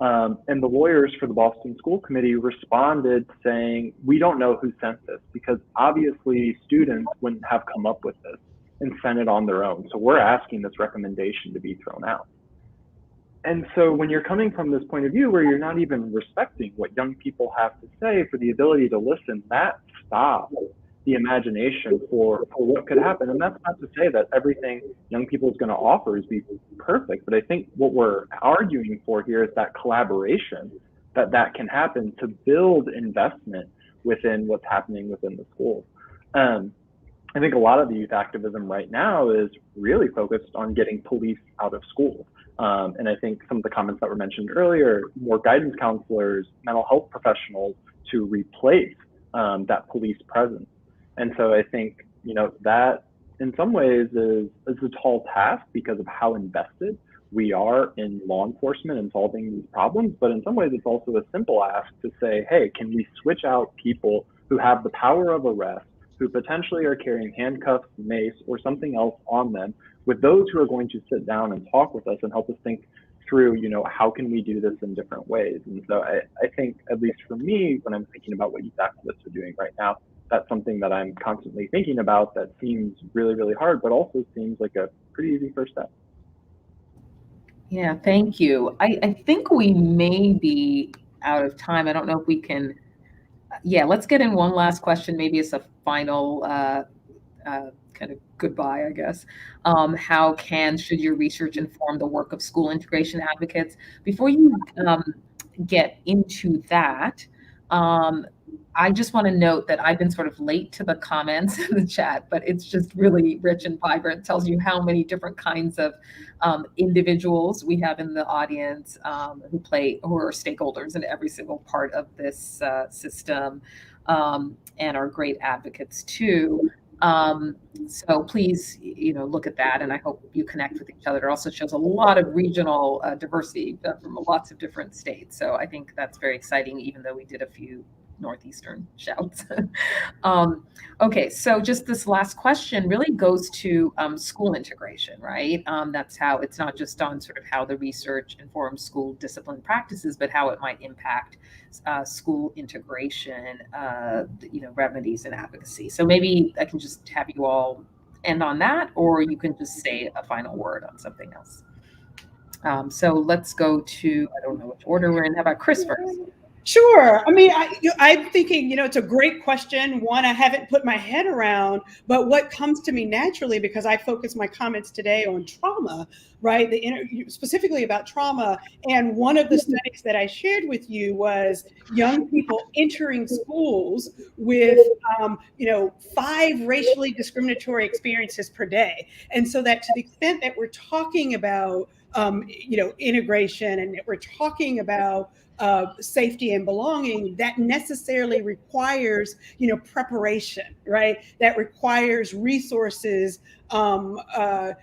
Speaker 3: And the lawyers for the Boston School Committee responded saying, we don't know who sent this because obviously students wouldn't have come up with this and sent it on their own. So we're asking this recommendation to be thrown out. And so when you're coming from this point of view where you're not even respecting what young people have to say for the ability to listen, that stops the imagination for what could happen. And that's not to say that everything young people is going to offer is be perfect, but I think what we're arguing for here is that collaboration, that can happen to build investment within what's happening within the schools. I think a lot of the youth activism right now is really focused on getting police out of schools. And I think some of the comments that were mentioned earlier, more guidance counselors, mental health professionals to replace that police presence. And so I think, that in some ways is a tall task because of how invested we are in law enforcement and solving these problems. But in some ways, it's also a simple ask to say, hey, can we switch out people who have the power of arrest, who potentially are carrying handcuffs, mace, or something else on them, with those who are going to sit down and talk with us and help us think through, how can we do this in different ways? And so I think, at least for me, when I'm thinking about what youth activists are doing right now, that's something that I'm constantly thinking about that seems really, really hard, but also seems like a pretty easy first step.
Speaker 2: Yeah, thank you. I think we may be out of time. I don't know if we can. Yeah, let's get in one last question. Maybe it's a final kind of goodbye, I guess. How should your research inform the work of school integration advocates? Before you get into that, I just want to note that I've been sort of late to the comments in the chat, but it's just really rich and vibrant. It tells you how many different kinds of individuals we have in the audience who are stakeholders in every single part of this system and are great advocates too. So please, look at that, and I hope you connect with each other. It also shows a lot of regional diversity from lots of different states. So I think that's very exciting, even though we did a few Northeastern shouts. Okay, so just this last question really goes to school integration, right? That's how it's not just on sort of how the research informs school discipline practices, but how it might impact school integration, remedies and advocacy. So maybe I can just have you all end on that, or you can just say a final word on something else. So let's go to, I don't know which order we're in. How about Chris first?
Speaker 4: Sure. I mean, I'm thinking, it's a great question. One I haven't put my head around, but what comes to me naturally, because I focus my comments today on trauma, right? Specifically about trauma. And one of the studies that I shared with you was young people entering schools with, 5 racially discriminatory experiences per day. And so that to the extent that we're talking about, integration, and that we're talking about safety and belonging, that necessarily requires, preparation, right? That requires resources to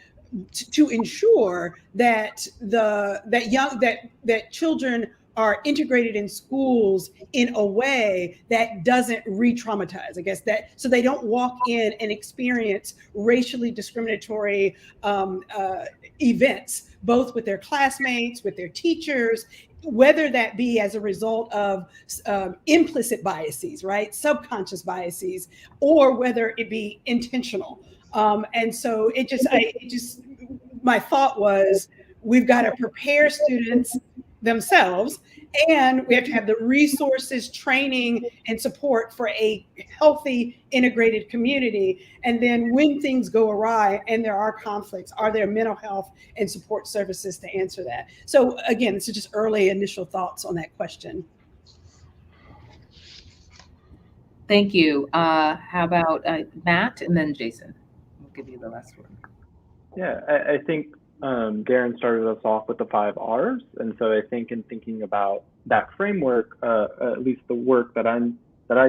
Speaker 4: ensure that that children are integrated in schools in a way that doesn't re-traumatize, I guess, that so they don't walk in and experience racially discriminatory events, both with their classmates, with their teachers, whether that be as a result of implicit biases, right, subconscious biases, or whether it be intentional. And so my thought was, we've got to prepare students themselves, and we have to have the resources, training, and support for a healthy, integrated community. And then when things go awry and there are conflicts, are there mental health and support services to answer that? So again, this is just early initial thoughts on that question.
Speaker 2: Thank you. How about Matt, and then Jason? We'll give you the last word.
Speaker 3: Yeah, I think Darren started us off with the 5 R's, and so I think in thinking about that framework, at least the work that I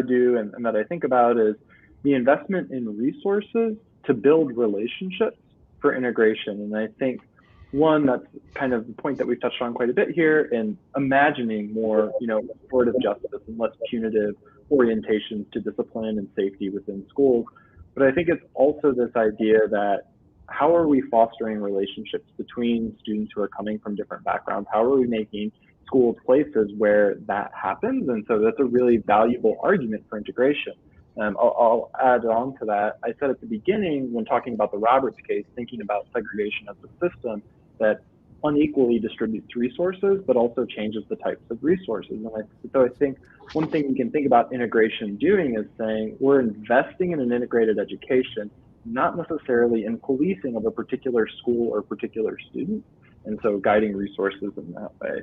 Speaker 3: do and that I think about is the investment in resources to build relationships for integration. And I think one, that's kind of the point that we've touched on quite a bit here, in imagining more, restorative justice and less punitive orientations to discipline and safety within schools. But I think it's also this idea that how are we fostering relationships between students who are coming from different backgrounds? How are we making schools places where that happens? And so that's a really valuable argument for integration. I'll add on to that. I said at the beginning, when talking about the Roberts case, thinking about segregation as a system that unequally distributes resources, but also changes the types of resources. And so I think one thing we can think about integration doing is saying we're investing in an integrated education, not necessarily in policing of a particular school or particular student, and so guiding resources in that way.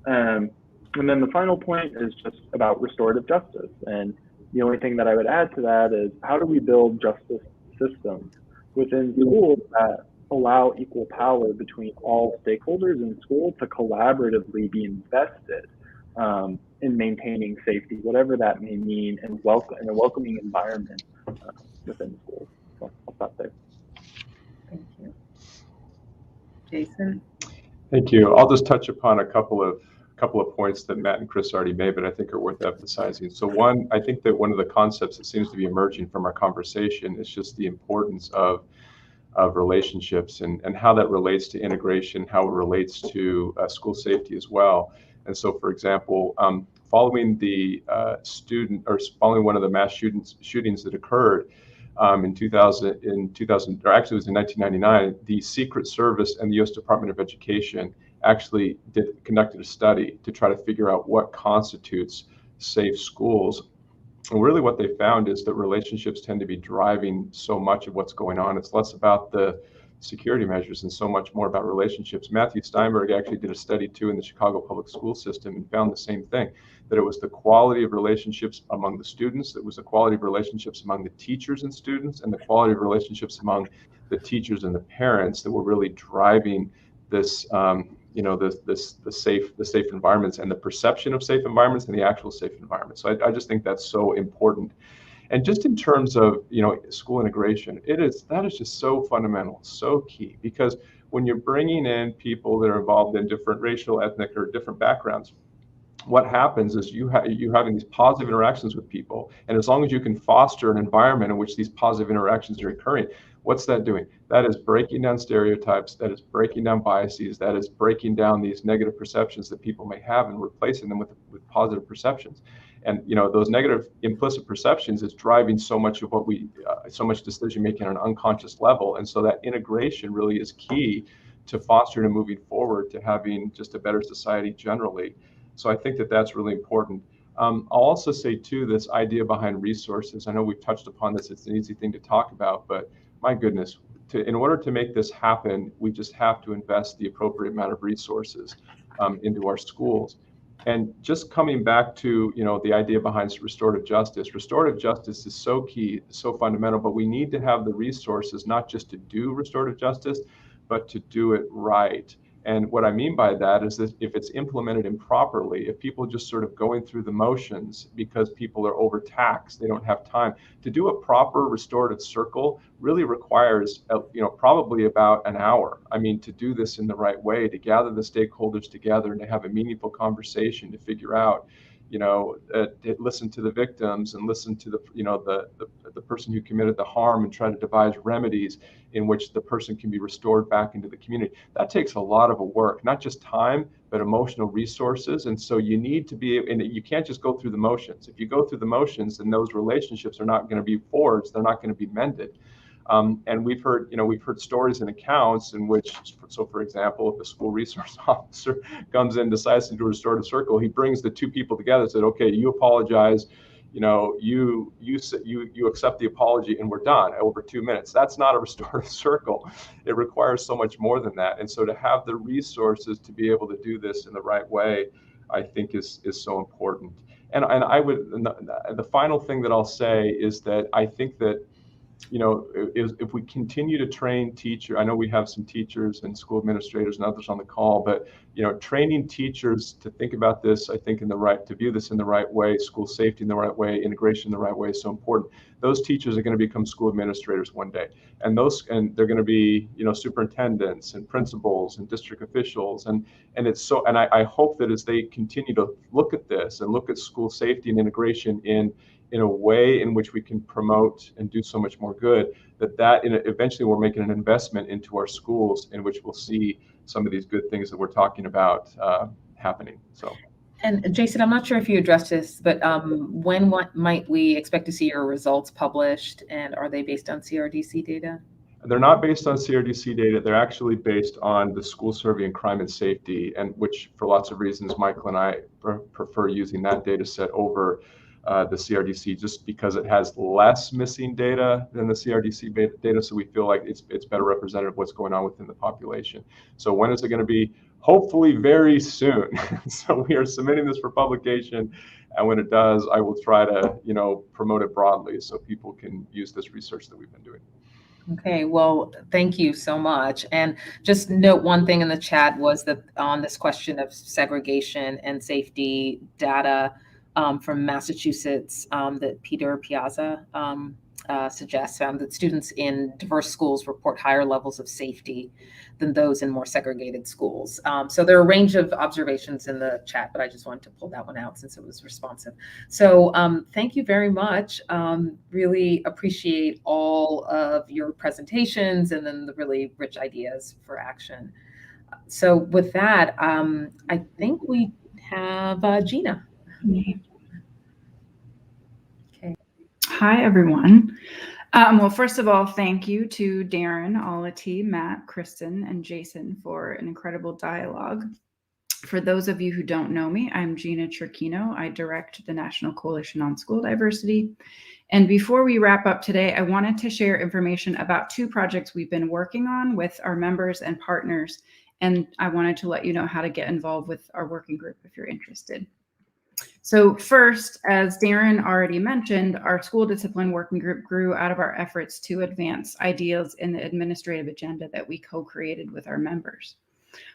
Speaker 3: And then the final point is just about restorative justice. And the only thing that I would add to that is, how do we build justice systems within schools that allow equal power between all stakeholders in school to collaboratively be invested in maintaining safety, whatever that may mean, and in a welcoming environment within schools. So I'll stop there.
Speaker 2: Thank you. Jason?
Speaker 5: Thank you. I'll just touch upon a couple of points that Matt and Chris already made, but I think are worth emphasizing. So one, I think that one of the concepts that seems to be emerging from our conversation is just the importance of relationships and how that relates to integration, how it relates to school safety as well. And so, for example, following following one of the mass shootings that occurred in 2000, or actually it was in 1999, the Secret Service and the U.S. Department of Education actually conducted a study to try to figure out what constitutes safe schools. And really what they found is that relationships tend to be driving so much of what's going on. It's less about the security measures and so much more about relationships. Matthew Steinberg actually did a study too in the Chicago public school system and found the same thing, that it was the quality of relationships among the students, it was the quality of relationships among the teachers and students, and the quality of relationships among the teachers and the parents that were really driving this the safe environments and the perception of safe environments and the actual safe environments. So I just think that's so important. And just in terms of school integration, that is just so fundamental, so key, because when you're bringing in people that are involved in different racial, ethnic, or different backgrounds, what happens is you having these positive interactions with people, and as long as you can foster an environment in which these positive interactions are occurring, what's that doing? That is breaking down stereotypes, that is breaking down biases, that is breaking down these negative perceptions that people may have and replacing them with positive perceptions. And those negative implicit perceptions is driving so much of what so much decision making on an unconscious level. And so that integration really is key to fostering and moving forward to having just a better society generally. So I think that that's really important. I'll also say too, this idea behind resources. I know we've touched upon this. It's an easy thing to talk about, but my goodness, in order to make this happen, we just have to invest the appropriate amount of resources into our schools. And just coming back to the idea behind restorative justice. Restorative justice is so key, so fundamental, but we need to have the resources not just to do restorative justice, but to do it right. And what I mean by that is that if it's implemented improperly, if people just sort of going through the motions because people are overtaxed, they don't have time to do a proper restorative circle, really requires probably about an hour. I mean, to do this in the right way, to gather the stakeholders together and to have a meaningful conversation to figure out, listen to the victims and listen to the person who committed the harm and try to devise remedies in which the person can be restored back into the community. That takes a lot of work, not just time, but emotional resources. And so you need to be, and you can't just go through the motions. If you go through the motions, then those relationships are not going to be forged. They're not going to be mended. And we've heard stories and accounts in which, so for example, if a school resource officer comes in, decides to do a restorative circle, he brings the two people together and said, okay, you apologize, you accept the apology and we're done over 2 minutes. That's not a restorative circle. It requires so much more than that. And so to have the resources to be able to do this in the right way, I think is so important. And the final thing that I'll say is that I think that if we continue to train teachers, I know we have some teachers and school administrators and others on the call, but training teachers to think about this, I think to view this in the right way, school safety in the right way, integration in the right way is so important. Those teachers are going to become school administrators one day, and they're going to be superintendents and principals and district officials, and I hope that as they continue to look at this and look at school safety and integration in a way in which we can promote and do so much more good, that eventually we're making an investment into our schools in which we'll see some of these good things that we're talking about happening. So.
Speaker 2: And Jason, I'm not sure if you addressed this, but when might we expect to see your results published, and are they based on CRDC data?
Speaker 5: They're not based on CRDC data. They're actually based on the school survey and crime and safety, and which for lots of reasons, Michael and I prefer using that data set over the CRDC, just because it has less missing data than the CRDC data. So we feel like it's better representative of what's going on within the population. So when is it going to be? Hopefully very soon. So we are submitting this for publication. And when it does, I will try to, promote it broadly so people can use this research that we've been doing.
Speaker 2: Okay, well, thank you so much. And just note one thing in the chat was that on this question of segregation and safety data, from Massachusetts that Peter Piazza suggests found that students in diverse schools report higher levels of safety than those in more segregated schools. So there are a range of observations in the chat, but I just wanted to pull that one out since it was responsive. So thank you very much. Really appreciate all of your presentations and then the really rich ideas for action. So with that, I think we have Gina. Okay.
Speaker 6: Hi, everyone. Well, first of all, thank you to Darren, Alati, Matt, Kristen, and Jason for an incredible dialogue. For those of you who don't know me, I'm Gina Cerchino. I direct the National Coalition on School Diversity. And before we wrap up today, I wanted to share information about 2 projects we've been working on with our members and partners. And I wanted to let you know how to get involved with our working group if you're interested. So first, as Darren already mentioned, our school discipline working group grew out of our efforts to advance ideas in the administrative agenda that we co-created with our members.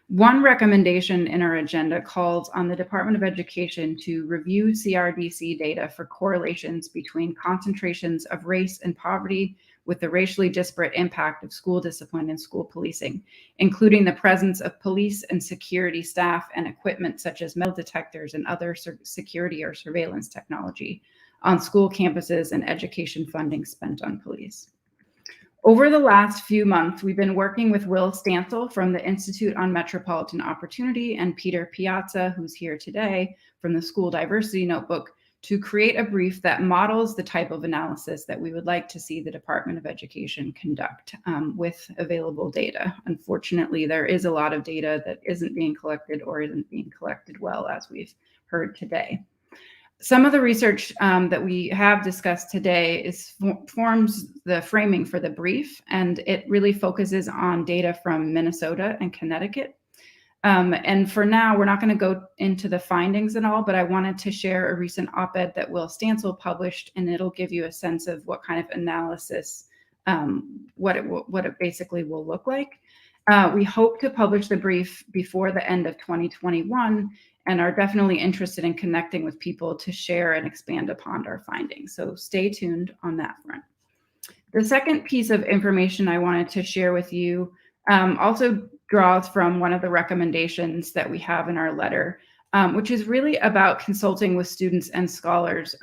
Speaker 6: One recommendation in our agenda calls on the Department of Education to review CRDC data for correlations between concentrations of race and poverty with the racially disparate impact of school discipline and school policing, including the presence of police and security staff and equipment such as metal detectors and other security or surveillance technology on school campuses and education funding spent on police. Over the last few months, we've been working with Will Stansel from the Institute on Metropolitan Opportunity and Peter Piazza, who's here today, from the School Diversity Notebook, to create a brief that models the type of analysis that we would like to see the Department of Education conduct with available data. Unfortunately, there is a lot of data that isn't being collected or isn't being collected well, as we've heard today. Some of the research that we have discussed today forms the framing for the brief, and it really focuses on data from Minnesota and Connecticut. And for now, we're not going to go into the findings and all, but I wanted to share a recent op-ed that Will Stansel published, and it'll give you a sense of what kind of analysis, what it basically will look like. We hope to publish the brief before the end of 2021 and are definitely interested in connecting with people to share and expand upon our findings. So stay tuned on that front. The second piece of information I wanted to share with you also draws from one of the recommendations that we have in our letter, which is really about consulting with students and scholars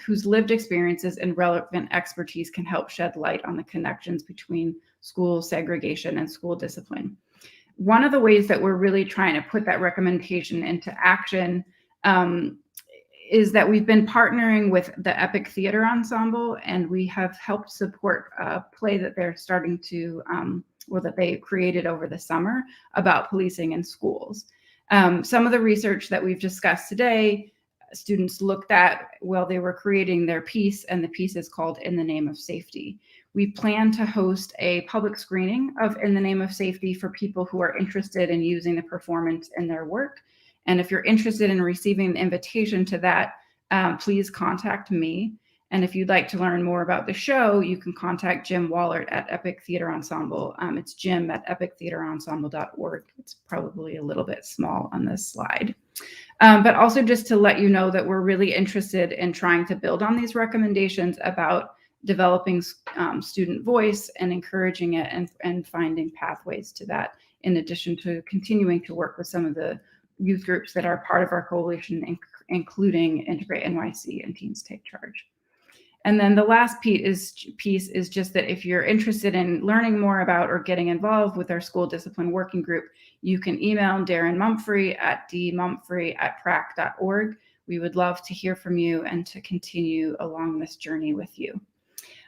Speaker 6: whose lived experiences and relevant expertise can help shed light on the connections between school segregation and school discipline. One of the ways that we're really trying to put that recommendation into action is that we've been partnering with the Epic Theater Ensemble, and we have helped support a play that they're starting to, or that they created over the summer about policing in schools. Some of the research that we've discussed today, students looked at while they were creating their piece, and the piece is called In the Name of Safety. We plan to host a public screening of In the Name of Safety for people who are interested in using the performance in their work. And if you're interested in receiving an invitation to that, please contact me. And if you'd like to learn more about the show, you can contact Jim Wallert at Epic Theater Ensemble. It's jim@epictheaterensemble.org. It's probably a little bit small on this slide. But also just to let you know that we're really interested in trying to build on these recommendations about developing student voice and encouraging it and finding pathways to that, in addition to continuing to work with some of the youth groups that are part of our coalition, including Integrate NYC and Teens Take Charge. And then the last piece is just that if you're interested in learning more about or getting involved with our school discipline working group, you can email Darren Mumphrey at dmumphrey@prac.org. We would love to hear from you and to continue along this journey with you.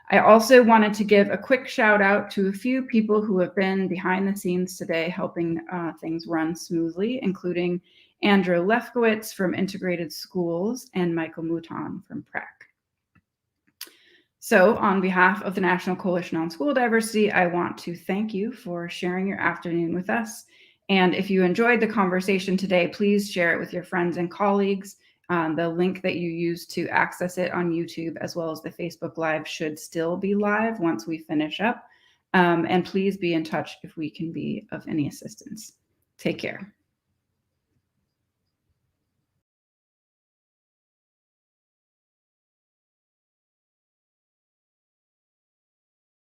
Speaker 6: I also wanted to give a quick shout out to a few people who have been behind the scenes today helping things run smoothly, including Andrew Lefkowitz from Integrated Schools and Michael Mouton from PrEC. So on behalf of the National Coalition on School Diversity, I want to thank you for sharing your afternoon with us. And if you enjoyed the conversation today, please share it with your friends and colleagues. The link that you used to access it on YouTube, as well as the Facebook Live, should still be live once we finish up. And please be in touch if we can be of any assistance. Take care.